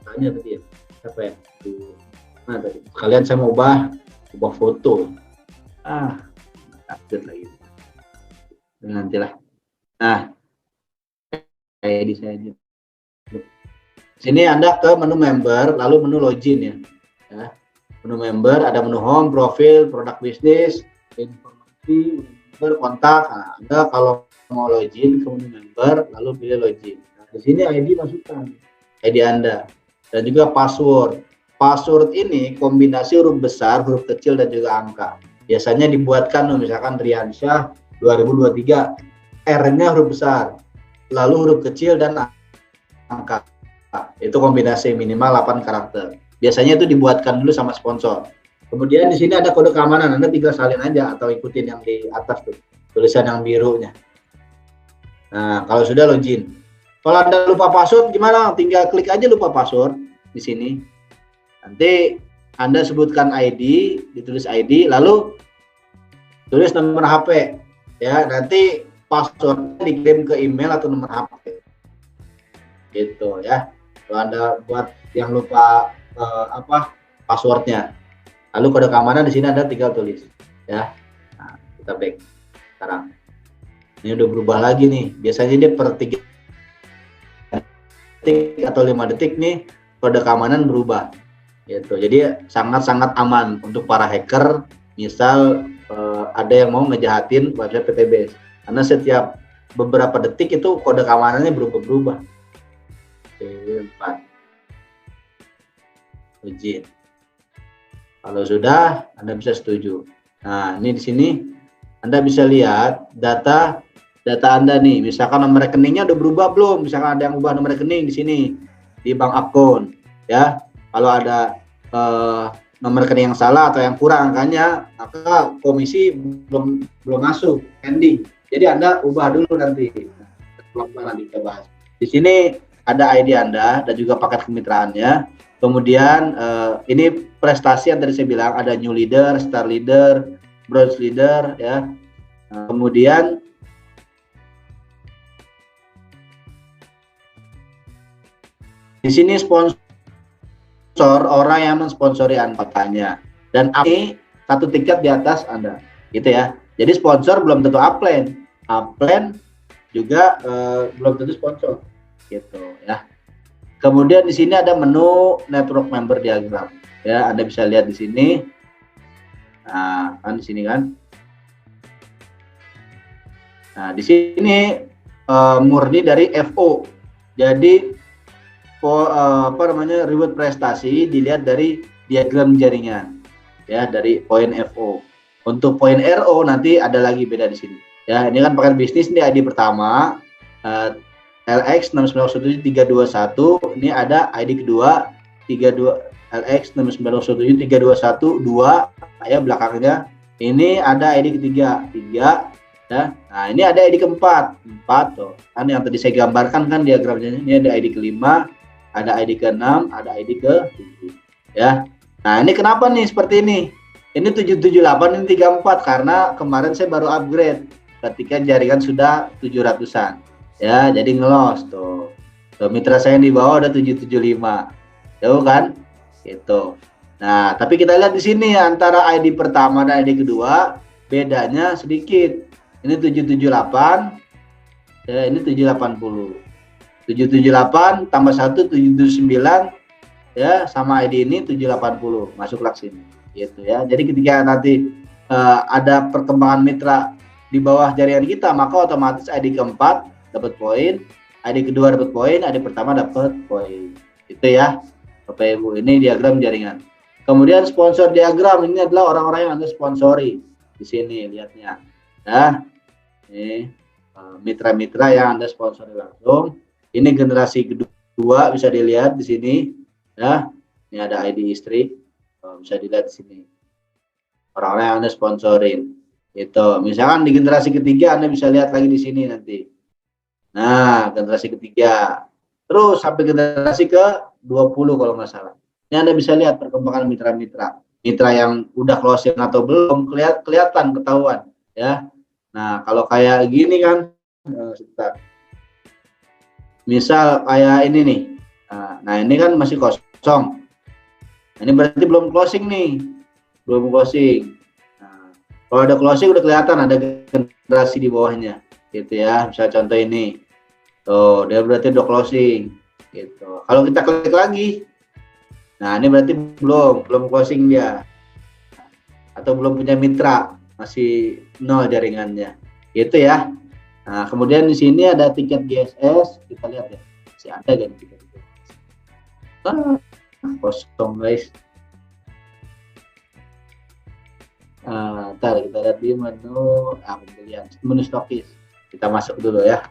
tanya tadi ya, apa ya? Nah, tadi kalian saya mau ubah foto. Update lagi. Nantilah. Nah, kayak di saya. Sini Anda ke menu member, lalu menu login, ya. Menu member ada menu home, profil, produk bisnis, informasi, member, kontak. Nah, Anda kalau mau login ke menu member, lalu pilih login. Nah, di sini ID masukkan, ID Anda dan juga password. password ini kombinasi huruf besar, huruf kecil, dan juga angka. Biasanya dibuatkan misalkan Riansyah 2023, R-nya huruf besar, lalu huruf kecil dan angka. Itu kombinasi minimal 8 karakter. Biasanya itu dibuatkan dulu sama sponsor. Kemudian di sini ada kode keamanan, Anda tinggal salin aja atau ikutin yang di atas tuh, tulisan yang birunya. Nah, kalau sudah login. Kalau Anda lupa password gimana? Tinggal klik aja lupa password di sini. Nanti Anda sebutkan ID, ditulis ID, lalu tulis nomor HP. Ya, nanti passwordnya dikirim ke email atau nomor HP. Gitu ya. Kalau Anda buat yang lupa passwordnya. Lalu kode keamanan di sini Anda tinggal tulis. Ya. Nah, kita back sekarang. Ini udah berubah lagi nih. Biasanya dia per 3 detik atau 5 detik nih kode keamanan berubah. Gitu. Jadi sangat-sangat aman untuk para hacker. Misal ada yang mau ngejahatin website PTBS. Karena setiap beberapa detik itu kode keamanannya berubah-berubah. 4. Izin. Kalau sudah, Anda bisa setuju. Nah, ini di sini Anda bisa lihat data Anda nih. Misalkan nomor rekeningnya udah berubah belum? Misalkan ada yang ubah nomor rekening di sini di bank akun, ya. Kalau ada nomor rekening yang salah atau yang kurang angkanya, maka komisi belum masuk, pending. Jadi Anda ubah dulu nanti. Nanti kita bahas. Di sini ada ID Anda dan juga paket kemitraannya. Kemudian ini prestasi yang tadi saya bilang, ada new leader, star leader, bronze leader, ya. Kemudian di sini sponsor, orang yang mensponsori anggotanya, dan ini satu tingkat di atas Anda, gitu ya. Jadi sponsor belum tentu upline juga belum tentu sponsor, gitu ya. Kemudian di sini ada menu network member diagram, ya. Anda bisa lihat di sini. Nah, kan di sini kan. Nah, di sini murni dari FO. Jadi reward prestasi dilihat dari diagram jaringan, ya, dari poin FO. Untuk poin RO nanti ada lagi beda di sini. Ya, ini kan paket bisnis, ini ID pertama LX 6917321, ini ada ID kedua 32 LX 6917321 2, ya, belakangnya. Ini ada ID ketiga 3, ya. Nah, ini ada ID keempat 4 tuh. Kan yang tadi saya gambarkan kan diagramnya, ini ada ID kelima, ada ID ke-6, ada ID ke-7, ya. Nah, ini kenapa nih seperti ini? Ini 778, ini 34 karena kemarin saya baru upgrade ketika jaringan sudah 700-an. Ya, jadi ngelos tuh. Mitra saya yang di bawah ada 775. Jauh kan? Gitu. Nah, tapi kita lihat di sini antara ID pertama dan ID kedua bedanya sedikit. Ini 778, ya, ini 780. 778 tambah 1 779, ya, sama ID ini 780. Masuklah ke sini. Gitu ya. Jadi ketika nanti ada perkembangan mitra di bawah jaringan kita, maka otomatis ID keempat dapat poin, ID kedua dapat poin, ID pertama dapat poin. Itu ya, Bapak Ibu. Ini diagram jaringan. Kemudian sponsor diagram, ini adalah orang-orang yang Anda sponsori. Di sini lihatnya. Nah, ini mitra-mitra yang Anda sponsori langsung. Ini generasi kedua, bisa dilihat di sini. Ya, ini ada ID istri, bisa dilihat di sini. Orang-orang yang Anda sponsorin. Itu. Misalkan di generasi ketiga Anda bisa lihat lagi di sini nanti. Nah, generasi ketiga. Terus sampai generasi ke-20 kalau nggak salah. Ini Anda bisa lihat perkembangan mitra-mitra. Mitra yang udah closing atau belum kelihatan, ketahuan, ya. Nah, kalau kayak gini kan, misal kayak ini nih. Nah, ini kan masih kosong. Ini berarti belum closing nih. Belum closing. Nah, kalau ada closing udah kelihatan ada generasi di bawahnya. Gitu ya. Misalnya contoh ini. Tuh, dia berarti udah closing. Gitu. Kalau kita klik lagi. Nah, ini berarti belum closing dia. Atau belum punya mitra. Masih 0 jaringannya. Gitu ya. Nah, kemudian di sini ada tiket GSS. Kita lihat ya. Masih ada kan tiket GSS. kosong guys. Ntar kita lihat di menu pembelian, menu stokis. Kita masuk dulu ya.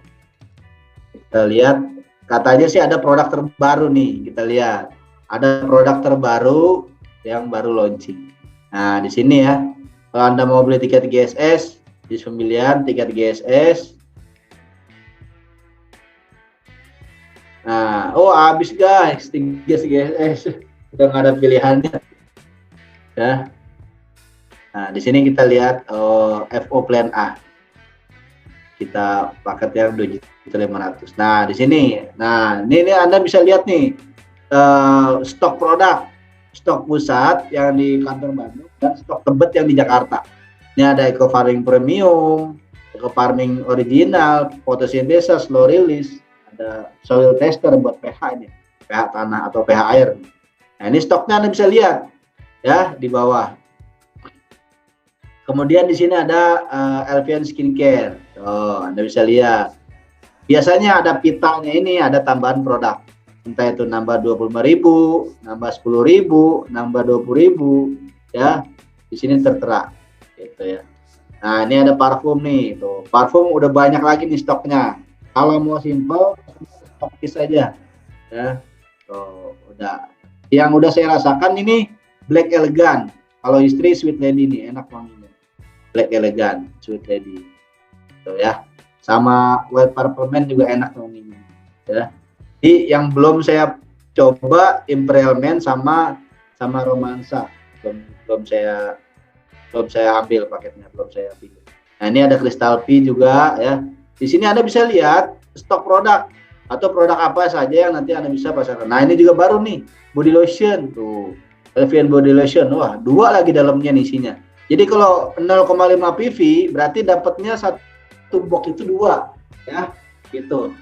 Kita lihat, katanya sih ada produk terbaru nih. Kita lihat, ada produk terbaru yang baru launching. Nah di sini ya, kalau Anda mau beli tiket GSS, di pembelian tiket GSS. Nah, oh habis guys, tiket GSS, udah nggak ada pilihannya. Ya. Nah, di sini kita lihat FO Plan A. Kita paketnya 2.500.000. Nah, di sini. Nah, ini Anda bisa lihat nih stok produk, stok pusat yang di kantor Bandung dan stok Tebet yang di Jakarta. Ini ada Eco Farming Premium, Eco Farming Original, Photosynthesis, Slow Release, ada Soil Tester buat pH ini, pH tanah atau pH air. Nah, ini stoknya Anda bisa lihat ya di bawah. Kemudian di sini ada Elvian Skincare. Oh, Anda bisa lihat. Biasanya ada pitanya ini, ada tambahan produk. Entah itu nambah 25.000, nambah 10.000, nambah 20.000, ya. Di sini tertera, gitu ya. Nah, ini ada parfum nih, tuh. Parfum udah banyak lagi nih stoknya. Kalau mau simple, stokis saja, ya. Tuh, udah. Yang udah saya rasakan ini Black Elegant. Kalau istri Sweet Lady nih, enak wanginya. Black Elegant, Sweet Lady, tuh ya. Sama White Purple Man juga enak wanginya, ya. Jadi yang belum saya coba Imperial Man sama Romansa, belum saya ambil paketnya, belum saya pilih. Nah ini ada Crystal P juga ya. Di sini Anda bisa lihat stok produk atau produk apa saja yang nanti Anda bisa pasarkan. Nah ini juga baru nih, body lotion tuh, Elvian body lotion. Wah, 2 lagi dalamnya nih isinya. Jadi kalau 0,5 PV berarti dapatnya satu box itu 2 ya, gitu.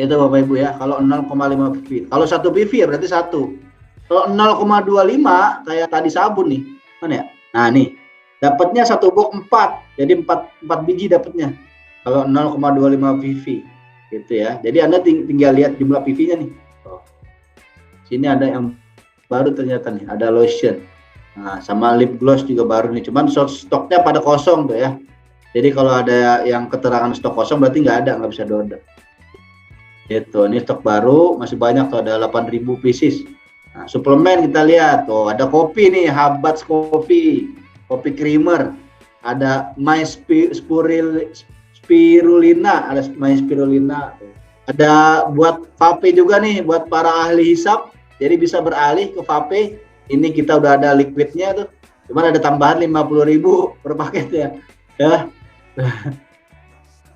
Itu Bapak Ibu ya, kalau 0,5 PV. Kalau 1 PV ya berarti 1. Kalau 0,25 kayak tadi sabun nih. Mana ya? Nah, nih. Dapatnya 1 box 4. Jadi 4 biji dapatnya. Kalau 0,25 PV. Gitu ya. Jadi Anda tinggal lihat jumlah PV-nya nih. Oh. Sini ada yang baru ternyata nih, ada lotion. Nah, sama lip gloss juga baru nih. Cuman stoknya pada kosong tuh ya. Jadi kalau ada yang keterangan stok kosong berarti nggak bisa diorder. Gitu, ini stok baru masih banyak tuh, ada 8.000 pieces. Nah, suplemen kita lihat tuh, ada kopi nih, Habats kopi creamer, ada My Spirulina, ada buat vape juga nih, buat para ahli hisap, jadi bisa beralih ke vape. Ini kita udah ada liquidnya tuh, cuman ada tambahan 50.000 per paketnya, ya.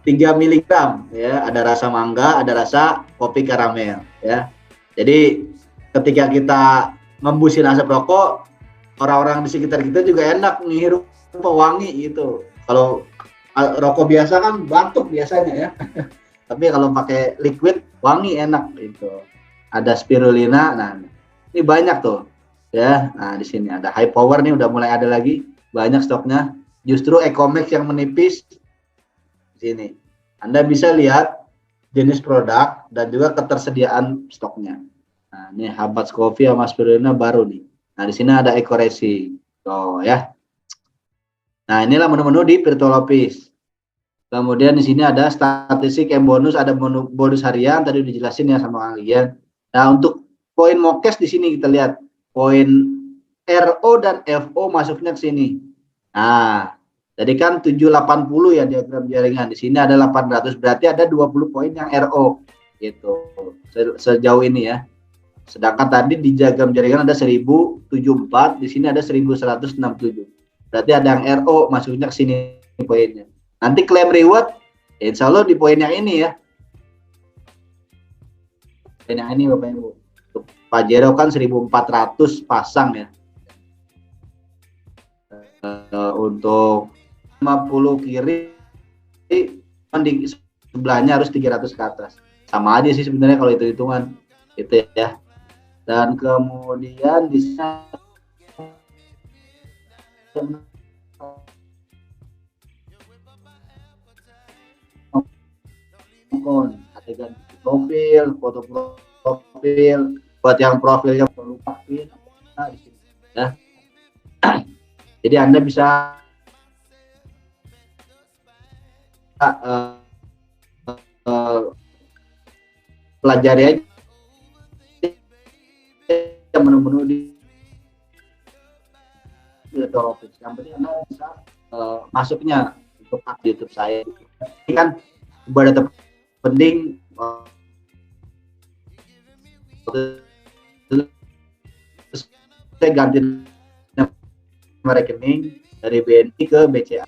3 mg ya, ada rasa mangga, ada rasa kopi karamel ya. Jadi ketika kita ngembusin asap rokok, orang-orang di sekitar kita juga enak menghirup wangi gitu. Kalau rokok biasa kan batuk biasanya ya. Tapi kalau pakai liquid wangi enak gitu. Ada spirulina. Nah, ini banyak tuh ya. Nah, di sini ada high power nih, udah mulai ada lagi, banyak stoknya. Justru Ecomax yang menipis. Sini Anda bisa lihat jenis produk dan juga ketersediaan stoknya. Nah, ini Habats Coffee sama Spirulina baru nih. Nah, di sini ada Eco Racing. Oh ya. Nah, inilah menu-menu di Virtual Office. Kemudian di sini ada statistik and bonus, ada bonus harian tadi udah dijelasin ya sama kalian. Nah, untuk poin Mokes di sini kita lihat poin RO dan FO masuknya ke sini. Nah, jadi kan 780 ya diagram jaringan. Di sini ada 800, berarti ada 20 poin yang RO gitu. Sejauh ini ya. Sedangkan tadi di diagram jaringan ada 1074, di sini ada 1167. Berarti ada yang RO masuknya ke sini poinnya. Nanti klaim reward insya Allah di poin yang ini ya. Poin yang ini Bapak Ibu. Pajero kan 1400 pasang ya. Untuk 50 kiri di sebelahnya harus 300 ke atas. Sama aja sih sebenarnya kalau itu hitungan gitu ya. Dan kemudian bisa adegan profil, foto profil, buat yang profilnya perlu pakai di sini ya. Jadi Anda bisa uh, pelajari aja menu-menu di Virtual Office. Yang penting Anda bisa masuknya untuk YouTube saya. Ini kan ibadah penting saya ganti nama rekening dari BNI ke BCA.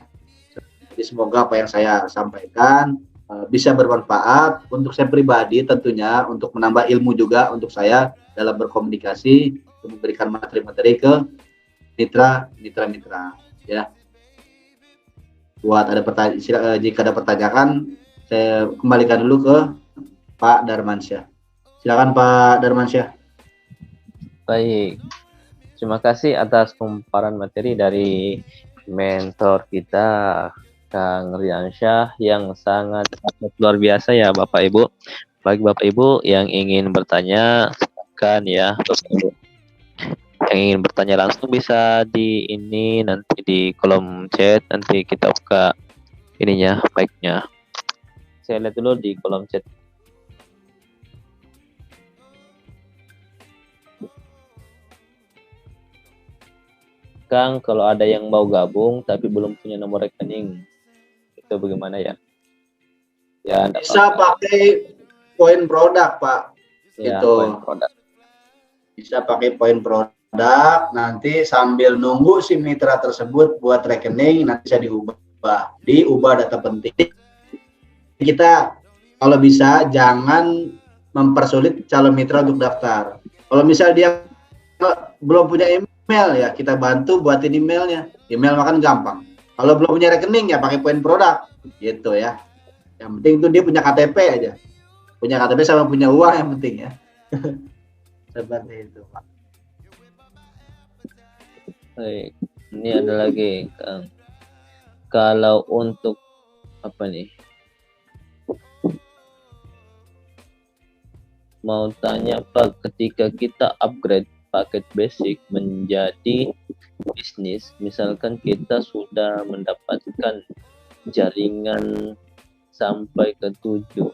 Jadi semoga apa yang saya sampaikan bisa bermanfaat untuk saya pribadi tentunya, untuk menambah ilmu juga untuk saya dalam berkomunikasi, untuk memberikan materi-materi ke mitra ya. Buat ada pertanyaan, jika ada pertanyaan, saya kembalikan dulu ke Pak Darmansyah. Silakan Pak Darmansyah. Baik, terima kasih atas pemaparan materi dari mentor kita Kang Riansyah yang sangat luar biasa ya Bapak Ibu. Bagi Bapak Ibu yang ingin bertanya, silakan ya Bapak Ibu. Yang ingin bertanya langsung bisa di ini nanti di kolom chat, nanti kita buka ininya mic-nya. Saya lihat dulu di kolom chat. Kang, kalau ada yang mau gabung tapi belum punya nomor rekening, itu bagaimana ya? Ya, bisa pakai poin produk, Pak. Ya, itu poin produk. Bisa pakai poin produk, nanti sambil nunggu si mitra tersebut buat rekening, nanti bisa diubah data penting. Kita kalau bisa jangan mempersulit calon mitra untuk daftar. Kalau misal dia belum punya email, ya kita bantu buatin emailnya. Email makan gampang. Kalau belum punya rekening ya pakai poin produk gitu ya. Yang penting itu dia punya KTP aja. Punya KTP sama punya uang yang penting ya. Seperti itu, Pak. Baik. Ini ada lagi, Kang. Kalau untuk apa nih? Mau tanya Pak, ketika kita upgrade paket basic menjadi bisnis, misalkan kita sudah mendapatkan jaringan sampai ke 7,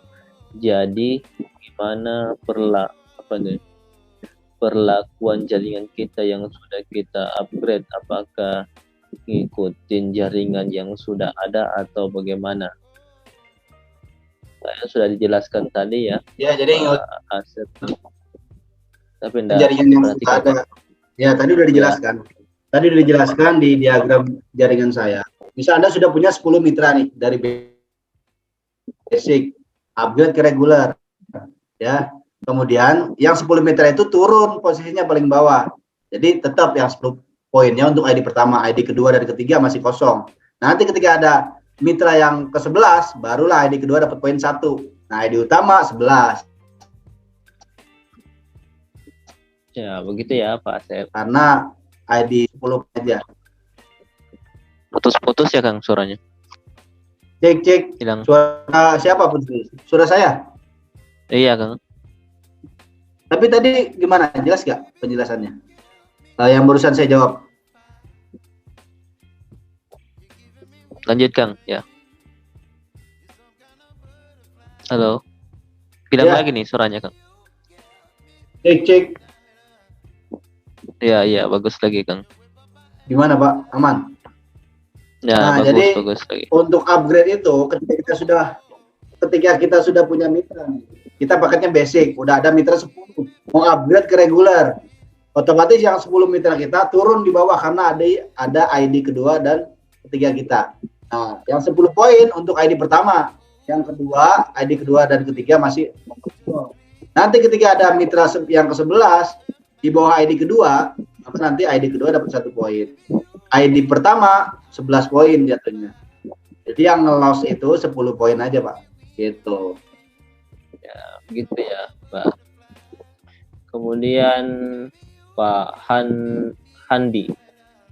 jadi gimana perlakuan jaringan kita yang sudah kita upgrade? Apakah ngikutin jaringan yang sudah ada atau bagaimana? Saya sudah dijelaskan tadi ya. Ya, jadi aset. Tapi jaringan yang sudah ada. Ya, tadi udah dijelaskan. Ya. Tadi udah dijelaskan di diagram jaringan saya. Misal Anda sudah punya 10 mitra nih dari basic, upgrade ke regular. Ya. Kemudian yang 10 mitra itu turun posisinya paling bawah. Jadi tetap yang 10 poinnya untuk ID pertama, ID kedua dan ketiga masih kosong. Nanti ketika ada mitra yang ke-11, barulah ID kedua dapat poin 1. Nah, ID utama 11. Ya, begitu ya Pak Asep. Karena ID 10 aja. Putus-putus ya Kang suaranya. Cek. Hilang. Suara siapa putus? Suara saya? Iya Kang. Tapi tadi gimana? Jelas gak penjelasannya? Yang barusan saya jawab. Lanjut Kang, ya. Halo. Hilang ya. Lagi nih suaranya Kang. Cek. Iya, bagus lagi Kang. Gimana Pak? Aman? Ya, nah, bagus, jadi bagus lagi. Untuk upgrade itu ketika kita sudah punya mitra, kita paketnya basic, udah ada mitra 10, mau upgrade ke regular, otomatis yang 10 mitra kita turun di bawah karena ada ID kedua dan ketiga kita. Nah, yang 10 poin untuk ID pertama, yang kedua, ID kedua dan ketiga masih. Nanti ketika ada mitra yang ke-11 di bawah ID kedua, maka nanti ID kedua dapat 1 poin. ID pertama 11 poin jatuhnya. Jadi yang nge-loss itu 10 poin aja, Pak. Gitu. Ya, begitu ya, Pak. Kemudian Pak Handi,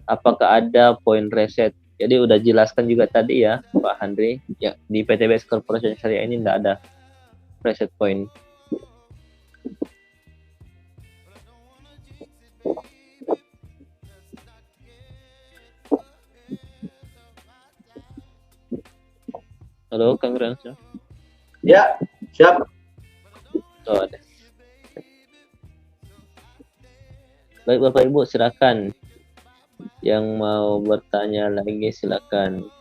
apakah ada poin reset? Jadi udah jelaskan juga tadi ya, Pak Handri, ya di PTBS Corporation Syariah ini enggak ada reset point. Halo, Kang Riansyah. Ya, siap. Oh, ada. Baik Bapak Ibu, silakan. Yang mau bertanya lagi silakan.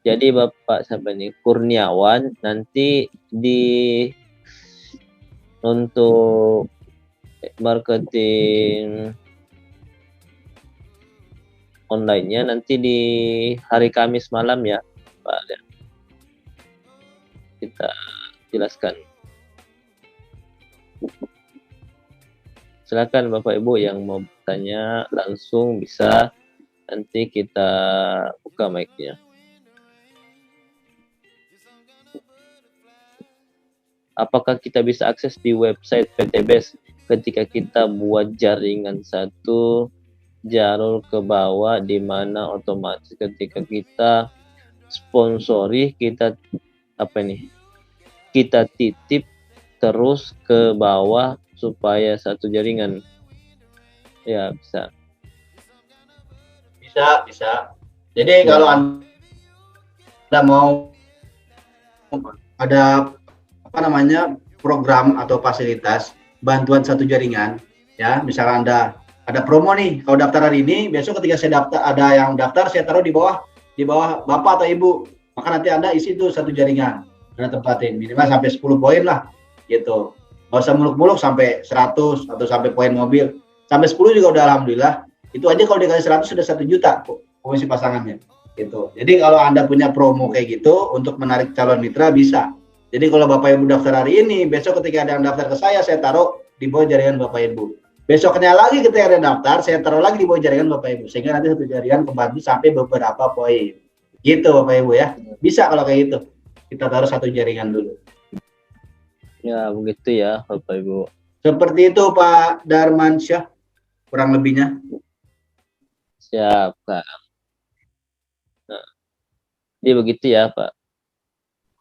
Jadi Bapak siapa nih? Kurniawan, nanti untuk marketing online-nya nanti di hari Kamis malam ya, Pak. Kita jelaskan. Silakan Bapak Ibu yang mau bertanya langsung bisa, nanti kita buka mic-nya. Apakah kita bisa akses di website PTBS ketika kita buat jaringan satu jalur ke bawah, di mana otomatis ketika kita sponsori kita kita titip terus ke bawah supaya satu jaringan. Ya, bisa. Bisa. Jadi kalau Anda mau ada program atau fasilitas bantuan satu jaringan, ya, misalkan Anda ada promo nih, kalau daftar hari ini, besok ketika saya daftar, ada yang daftar, saya taruh di bawah Bapak atau Ibu, maka nanti Anda isi itu satu jaringan, Anda tempatin minimal sampai 10 poin lah, gitu. Nggak usah muluk-muluk sampai 100 atau sampai poin mobil, sampai 10 juga udah alhamdulillah. Itu aja kalau dikali 100 sudah 1 juta komisi pasangannya, gitu. Jadi kalau Anda punya promo kayak gitu untuk menarik calon mitra bisa. Jadi kalau Bapak Ibu daftar hari ini, besok ketika ada yang daftar ke saya taruh di bawah jaringan Bapak Ibu. Besoknya lagi ketika ada yang daftar, saya taruh lagi di bawah jaringan Bapak Ibu. Sehingga nanti satu jaringan kebantu sampai beberapa poin. Gitu Bapak Ibu ya. Bisa kalau kayak gitu. Kita taruh satu jaringan dulu. Ya, begitu ya Bapak Ibu. Seperti itu Pak Darmansyah, kurang lebihnya. Siap, Kak. Nah, jadi begitu ya Pak.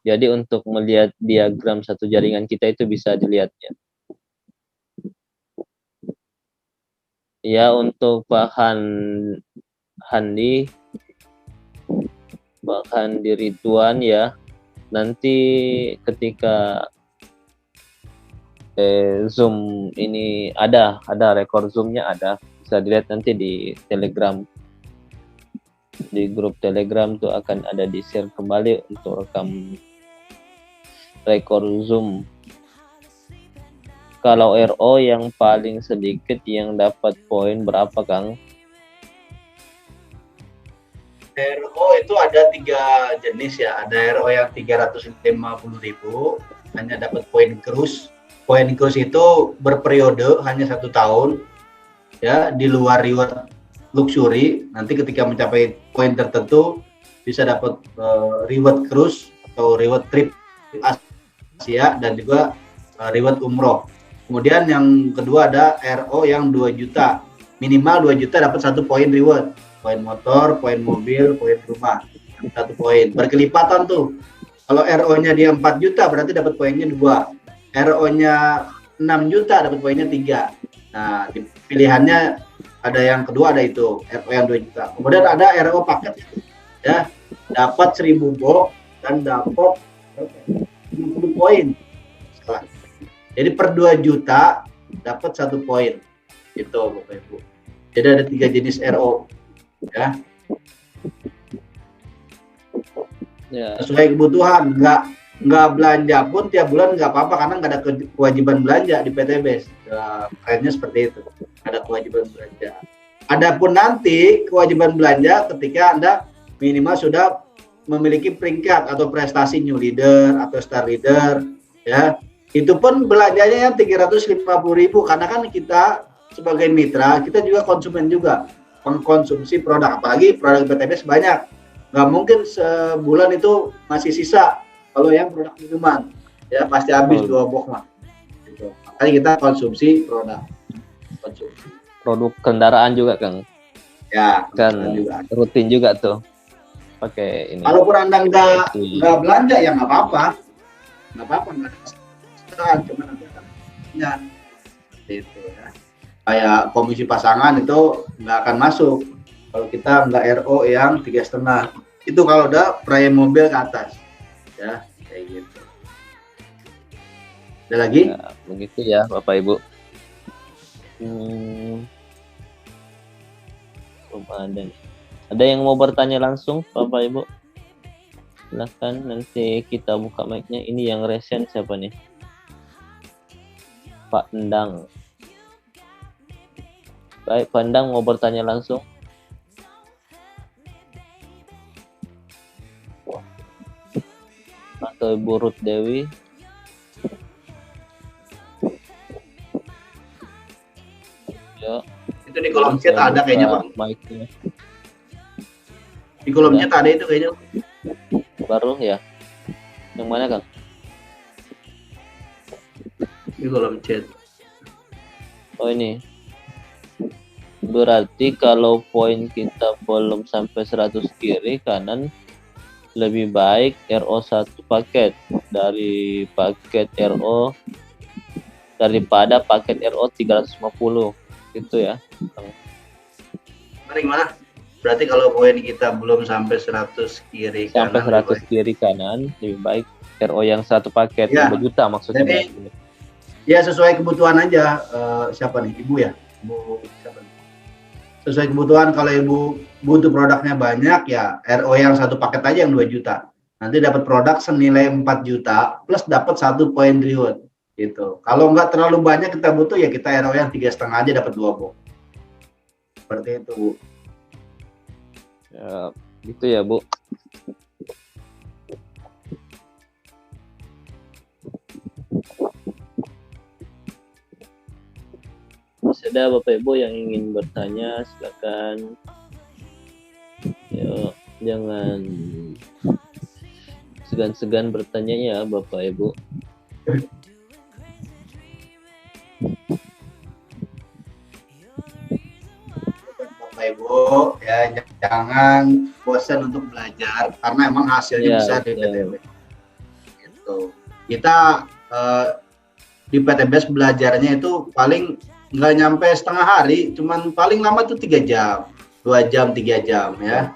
Jadi untuk melihat diagram satu jaringan kita itu bisa dilihatnya. Ya, untuk Pak Handi, Pak Handi Ridwan ya, nanti ketika Zoom ini ada rekor Zoom-nya ada, bisa dilihat nanti di Telegram. Di grup Telegram tuh akan ada di share kembali untuk rekam rekor Zoom. Kalau RO yang paling sedikit yang dapat poin berapa, Kang? RO itu ada 3 jenis ya. Ada RO yang 350.000 hanya dapat poin cruise. Poin cruise itu berperiode hanya 1 tahun. Ya, di luar reward luxury. Nanti ketika mencapai poin tertentu bisa dapat reward cruise atau reward trip Asia dan juga reward umroh. Kemudian yang kedua ada RO yang 2 juta. Minimal 2 juta dapat 1 poin reward. Poin motor, poin mobil, poin rumah. 1 poin. Berkelipatan tuh. Kalau RO-nya dia 4 juta berarti dapat poinnya 2. RO-nya 6 juta dapat poinnya 3. Nah, pilihannya ada yang kedua ada itu, RO yang 2 juta. Kemudian ada RO paket. Ya, dapat 1000 box dan dapat 50 poin. Salah. Jadi per 2 juta dapat 1 poin. Itu Bapak Ibu. Jadi ada 3 jenis RO. Ya. Sesuai kebutuhan, nggak belanja pun tiap bulan nggak apa-apa karena nggak ada kewajiban belanja di PTBS. Kayaknya seperti itu, ada kewajiban belanja. Adapun nanti kewajiban belanja ketika Anda minimal sudah memiliki peringkat atau prestasi new leader atau star leader, ya itu pun belanjanya yang 350.000 karena kan kita sebagai mitra kita juga konsumen juga mengkonsumsi produk, apalagi produk PTBS banyak, nggak mungkin sebulan itu masih sisa. Kalau yang produk minuman ya pasti habis 2 box mah gitu. Makanya kita konsumsi produk kendaraan juga, Kang. Ya kan juga rutin juga tuh pakai ini. Kalaupun Anda nggak belanja ya nggak apa-apa, nggak ada cuma ya itu ya. Kayak komisi pasangan itu nggak akan masuk kalau kita nggak RO yang 3,5. Itu kalau udah prime mobil ke atas. ya kayak gitu. Ada lagi? Ya, begitu ya Bapak Ibu. Belum ada nih. Ada yang mau bertanya langsung Bapak Ibu? Silahkan, nanti kita buka mic-nya. Ini yang resen siapa nih? Pak Endang. Baik, Pak Endang mau bertanya langsung. Atau Ibu Ruth Dewi. Ya. Itu di kolom chat ada kayaknya Pak. Mic-nya. Di kolom chat ada itu kayaknya. Baru ya? Yang mana Kang? Di kolom chat. Oh ini. Berarti kalau poin kita belum sampai 100 kiri kanan, lebih baik RO 1 paket dari paket RO daripada paket RO 350 gitu ya. Gimana? Berarti kalau poin kita belum sampai 100 kiri sampai kanan, 100 kiri kanan, lebih baik RO yang satu paket ya, 2 juta maksudnya. Jadi, ya sesuai kebutuhan aja. Siapa nih? Ibu ya? Ibu siapa nih? Sesuai kebutuhan, kalau Ibu butuh produknya banyak ya RO yang satu paket aja yang 2 juta. Nanti dapat produk senilai 4 juta plus dapat 1 poin reward gitu. Kalau nggak terlalu banyak kita butuh ya kita RO yang 3,5 aja dapat 2 poin. Seperti itu, Bu. Ya, gitu ya, Bu. Masih ada Bapak Ibu yang ingin bertanya, silakan. Ya, jangan segan-segan bertanya ya Bapak Ibu. Bapak Ibu ya jangan bosan untuk belajar karena emang hasilnya bisa di PTB. Gitu. Kita di PTBS belajarnya itu paling nggak nyampe setengah hari, cuman paling lama tuh 3 jam, 2 jam, 3 jam ya.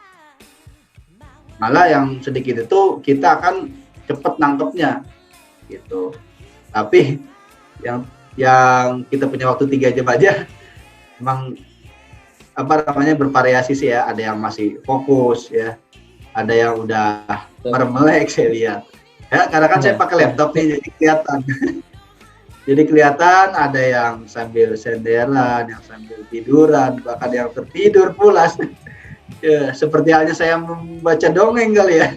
Malah yang sedikit itu kita akan cepet nangkepnya gitu. Tapi yang kita punya waktu 3 jam aja emang apa namanya bervariasi sih ya. Ada yang masih fokus ya, ada yang udah mermelek saya lihat ya, karena kan saya pakai laptop nih jadi kelihatan. Jadi kelihatan ada yang sambil senderan, yang sambil tiduran, bahkan yang tertidur pulas. Ya, seperti halnya saya membaca dongeng kali ya.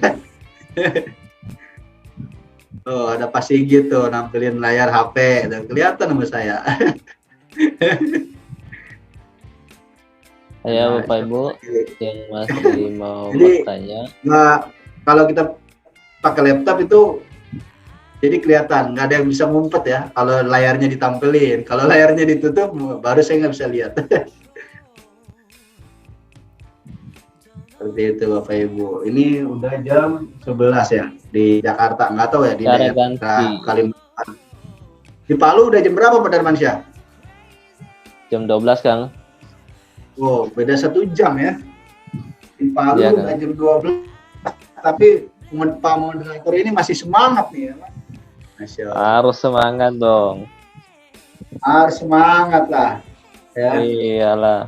Oh, ada pasti gitu nampilin layar HP dan kelihatan sama saya. Ya Bapak Ibu yang masih mau bertanya. Nah, kalau kita pakai laptop itu jadi kelihatan, nggak ada yang bisa ngumpet ya. Kalau layarnya ditampilin, kalau layarnya ditutup, baru saya nggak bisa lihat. Seperti itu Bapak Ibu. Ini udah jam 11 ya di Jakarta. Nggak tahu ya di daerah Kalimantan. Di Palu udah jam berapa Pak Darmansyah? Jam 12 Kang. Oh, beda 1 jam ya. Di Palu ya, udah jam 12. Tapi Pak moderator ini masih semangat nih ya. Harus semangat dong. Harus semangat lah. Ya. Iyalah.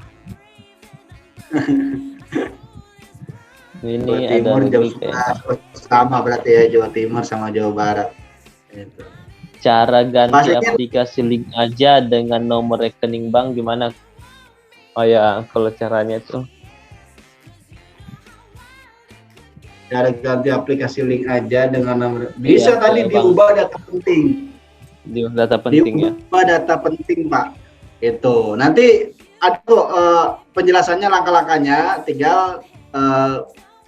Ini Jawa Timur jam 11 sama berarti ya, Jawa Timur sama Jawa Barat. Gitu. Cara ganti aplikasi link aja dengan nomor rekening bank gimana? Oh ya, kalau caranya tuh. Cara ganti aplikasi link aja dengan nomor bisa ya, tadi diubah data penting. Diubah data penting ya. Diubah data penting Pak. Itu nanti ada penjelasannya langkah-langkahnya. Tinggal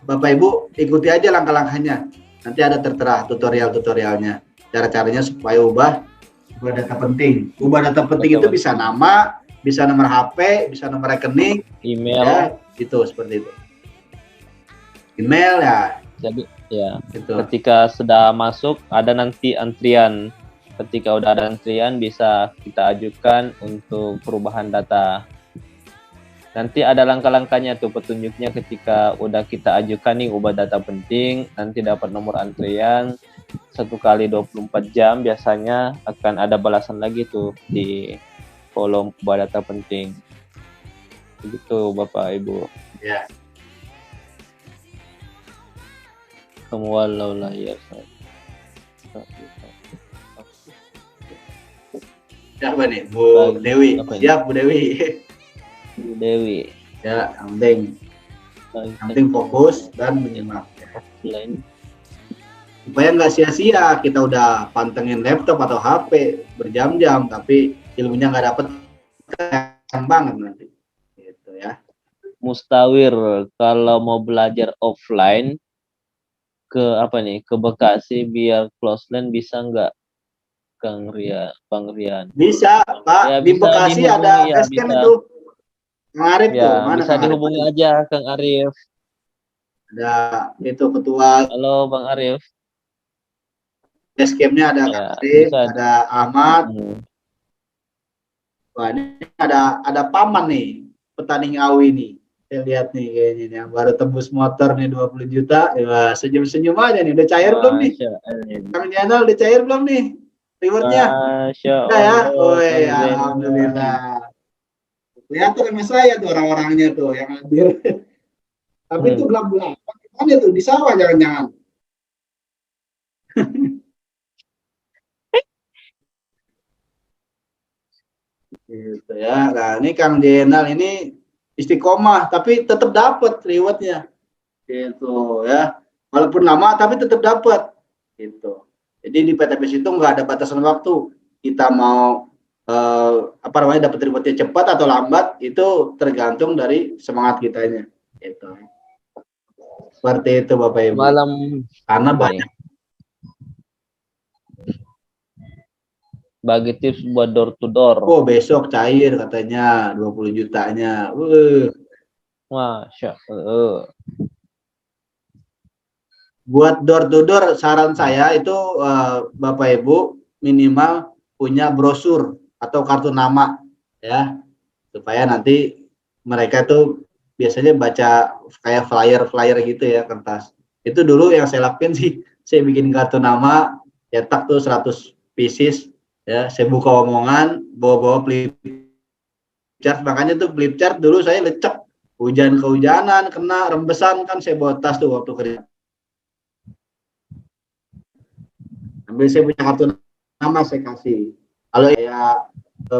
Bapak Ibu ikuti aja langkah-langkahnya. Nanti ada tertera tutorialnya. Cara-caranya supaya ubah data penting. Ubah data penting itu bisa nama, bisa nomor HP, bisa nomor rekening, email, ya, gitu seperti itu. Email ya. Jadi ya, gitu. Ketika sudah masuk ada nanti antrian. Ketika udah ada antrian bisa kita ajukan untuk perubahan data. Nanti ada langkah-langkahnya tuh, petunjuknya ketika udah kita ajukan nih ubah data penting, nanti dapat nomor antrian 1 kali 24 jam biasanya akan ada balasan lagi tuh di kolom ubah data penting. Begitu Bapak Ibu. Ya. Walau lah ya. Siapa nih? Bu Dewi. Siap Bu Dewi. Bu Dewi. Ya, yang penting fokus dan menyimak. Lain. Supaya nggak sia-sia kita udah pantengin laptop atau HP berjam-jam, tapi ilmunya nggak dapet banget nanti. Gitu ya. Mustawir, kalau mau belajar offline ke apa nih, ke Bekasi biar close land bisa nggak, Kang Rian, Bang Rian? Bisa Pak, Ya, di Bekasi ada ya, basecamp itu. Kang Arif ya, tuh, mana bisa Kang Arif? dihubungi aja Kang Arif. Ada itu ketua. Halo Bang Arif. Basecampnya ada Ya, Kang Arif, bisa. ada Ahmad. Wah, ini ada paman nih, petani ngawi nih. Saya lihat nih kayaknya nih, yang baru tembus motor nih 20 juta. Ya, senyum-senyum aja nih. Udah cair belum nih? Kang Jainal udah cair belum nih? Rewardnya? Udah ya? Oh ya, alhamdulillah. Kelihatan sama saya tuh orang-orangnya tuh yang hadir. Tapi itu gelap-gelap. Gimana tuh? Di sawah jangan-jangan. Gitu ya. Nah, ini Kang Jenal ini istiqomah tapi tetap dapat rewardnya. Gitu ya. Walaupun lama tapi tetap dapat. Gitu. Jadi di PTBS itu nggak ada batasan waktu. Kita mau apa namanya dapat rewardnya cepat atau lambat itu tergantung dari semangat kitanya. Gitu. Seperti itu Bapak Ibu. Malam karena banyak. Bagi tips buat door to door. Oh, besok cair katanya 20 jutanya. Masya Allah. Buat door to door saran saya itu Bapak Ibu minimal punya brosur atau kartu nama ya. Supaya nanti mereka tuh biasanya baca kayak flyer gitu ya, kertas. Itu dulu yang saya lakuin sih. Saya bikin kartu nama, cetak tuh 100 pieces ya, saya buka omongan, bawa-bawa flip chart. Makanya tuh flip chart dulu saya lecek, hujan-kehujanan kena rembesan kan saya bawa tas tuh waktu kerja. Ambil saya punya kartu nama saya kasih. Kalau ya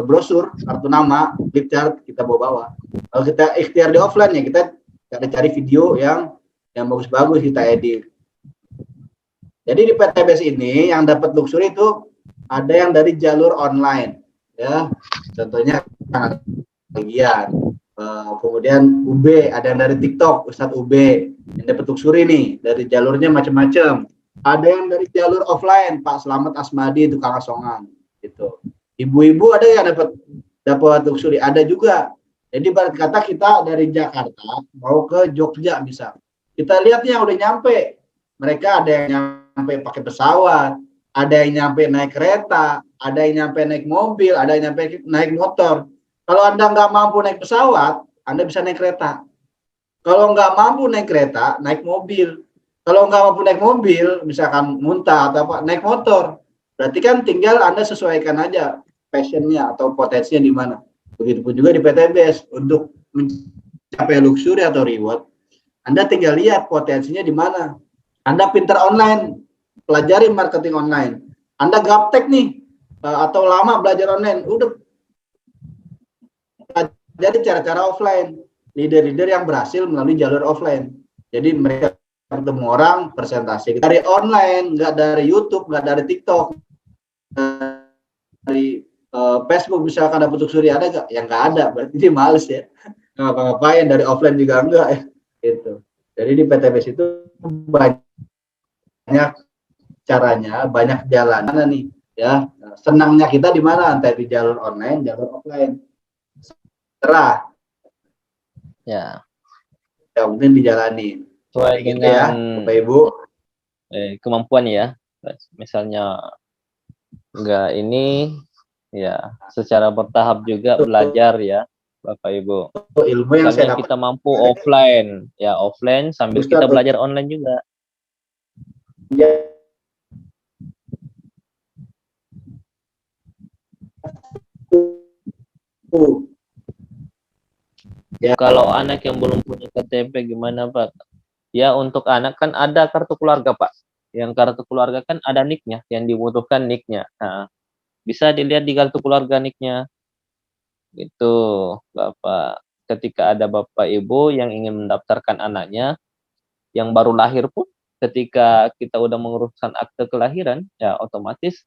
brosur, kartu nama, flip chart kita bawa-bawa. Kalau kita ikhtiar di offline ya kita cari video yang bagus-bagus kita edit. Jadi di PTBS ini yang dapat luxury itu ada yang dari jalur online ya, contohnya bagian kemudian UB, ada yang dari TikTok Ustadz UB yang dapat luxury nih, dari jalurnya macam-macam. Ada yang dari jalur offline Pak Slamet Asmadi tukang asongan gitu. Ibu-ibu ada yang dapat luxury, ada juga. Jadi berarti kata kita dari Jakarta mau ke Jogja misal, kita lihatnya udah nyampe, mereka ada yang nyampe pakai pesawat, ada yang nyampe naik kereta, ada yang nyampe naik mobil, ada yang nyampe naik motor. Kalau Anda nggak mampu naik pesawat, Anda bisa naik kereta. Kalau nggak mampu naik kereta, naik mobil. Kalau nggak mampu naik mobil, misalkan muntah atau apa, naik motor. Berarti kan tinggal Anda sesuaikan aja passionnya atau potensinya di mana. Begitupun juga di PTBS untuk mencapai luxury atau reward, Anda tinggal lihat potensinya di mana. Anda pintar online, pelajari marketing online. Anda gaptek nih atau lama belajar online, udah pelajari cara-cara offline. Leader-leader yang berhasil melalui jalur offline. Jadi mereka ketemu orang, presentasi dari online, nggak dari YouTube, nggak dari TikTok, dari Facebook misalkan dapat luxury ada nggak? Yang nggak ada, berarti dia males ya. Ngapa-ngapain dari offline juga enggak ya. Gitu. Jadi di PTBS itu banyak caranya, banyak jalan nih ya. Senangnya kita di mana? Entah di jalur online, jalur offline. Serah. Ya. Yang penting dijalani. Sesuai gitu dengan ya, Bapak Ibu. Kemampuan ya. Misalnya enggak ini ya secara bertahap juga belajar ya. Bapak Ibu. Ilmu yang saya Misalnya dapat kita mampu offline, ya offline sambil kita Ustaz, belajar online juga. ya, ya, Kalau anak yang belum punya KTP gimana Pak? Ya untuk anak kan ada kartu keluarga Pak. Yang kartu keluarga kan ada NIK-nya, yang dibutuhkan NIK-nya. Nah, bisa dilihat di kartu keluarga NIK-nya. Itu Bapak. Ketika ada Bapak Ibu yang ingin mendaftarkan anaknya, yang baru lahir pun, ketika kita udah menguruskan akte kelahiran, ya otomatis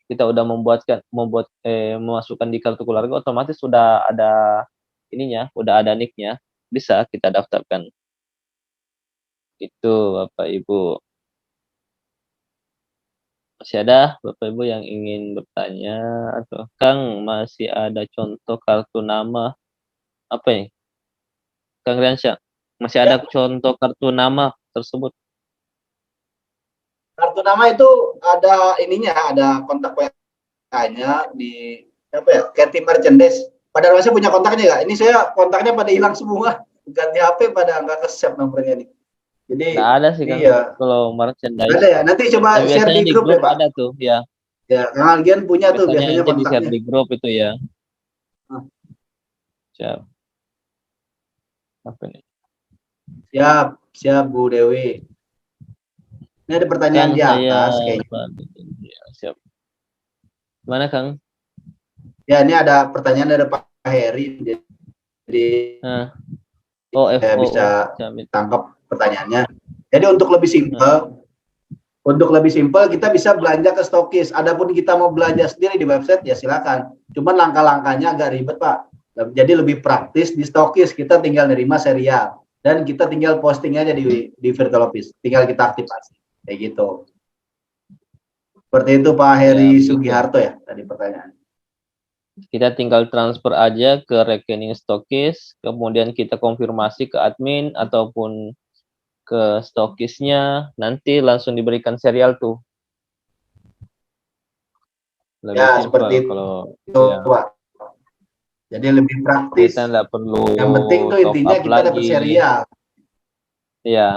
kita udah memasukkan di kartu keluarga, otomatis sudah ada ininya, udah ada NIK-nya, bisa kita daftarkan. Itu Bapak Ibu. Masih ada Bapak Ibu yang ingin bertanya atau Kang masih ada contoh kartu nama apa ya? Kang Riansyah, masih ada ya. contoh kartu nama tersebut? Kartu nama itu ada ininya, ada kontak WA-nya di apa ya? Kayak merchandise. Padahal saya punya kontaknya nggak? Ini saya kontaknya pada hilang semua. Ganti HP pada nggak ke-save nomornya nih. Jadi Nggak ada sih Kang, iya. kalau merchandise. Ada ya. Nanti coba Tapi share biasanya di di grup ya grup Pak. ada tuh, ya. Ya, Kang Algian punya tuh Biasanya biasanya nanti di share kontaknya. di grup itu ya. Nah, Siap. Apa nih? siap, siap Bu Dewi. Ini ada pertanyaan Kang di saya, atas kayaknya. ya, siap. Mana Kang? Ya, ini ada pertanyaan dari Pak Heri. Jadi Nah, oh saya FOO, bisa Jamit. tangkap pertanyaannya. Jadi untuk lebih Nah, simpel, kita bisa belanja ke stokis. Adapun kita mau belanja sendiri di website, ya silakan. Cuman langkah-langkahnya agak ribet, Pak. Jadi lebih praktis di stokis, kita tinggal nerima serial. Dan kita tinggal posting aja di virtual office. Tinggal kita aktifasi. Kayak gitu. Seperti itu Pak ya Heri begitu. Sugiharto ya, tadi pertanyaan. Kita tinggal transfer aja ke rekening stokis, kemudian kita konfirmasi ke admin ataupun ke stokisnya, nanti langsung diberikan serial tuh. Lebih Ya, simpel seperti kalau itu ya. Pak. Jadi lebih praktis. Kita nggak perlu Yang penting tuh top intinya up kita dapat lagi. serial. Ya,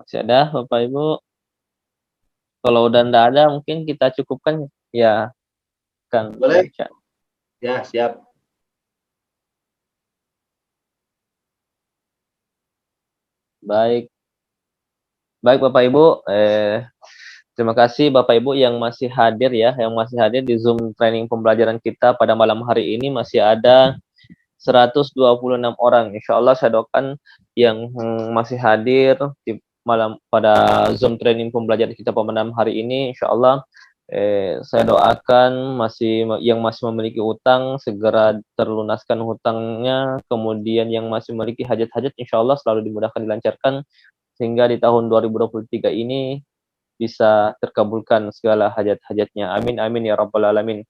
masih ada Bapak Ibu. Kalau udah nggak ada, mungkin kita cukupkan ya, Kang Boleh? Riansyah. Ya, siap. Baik, baik Bapak Ibu. Terima kasih Bapak Ibu yang masih hadir ya, yang masih hadir di Zoom training pembelajaran kita pada malam hari ini. Masih ada 126 orang. Insya Allah saya doakan yang masih hadir di malam pada Zoom training pembelajaran kita pada malam hari ini, insya Allah saya doakan yang masih memiliki utang segera terlunaskan hutangnya, kemudian yang masih memiliki hajat-hajat insya Allah selalu dimudahkan, dilancarkan, sehingga di tahun 2023 ini bisa terkabulkan segala hajat-hajatnya. Amin amin ya rabbal alamin.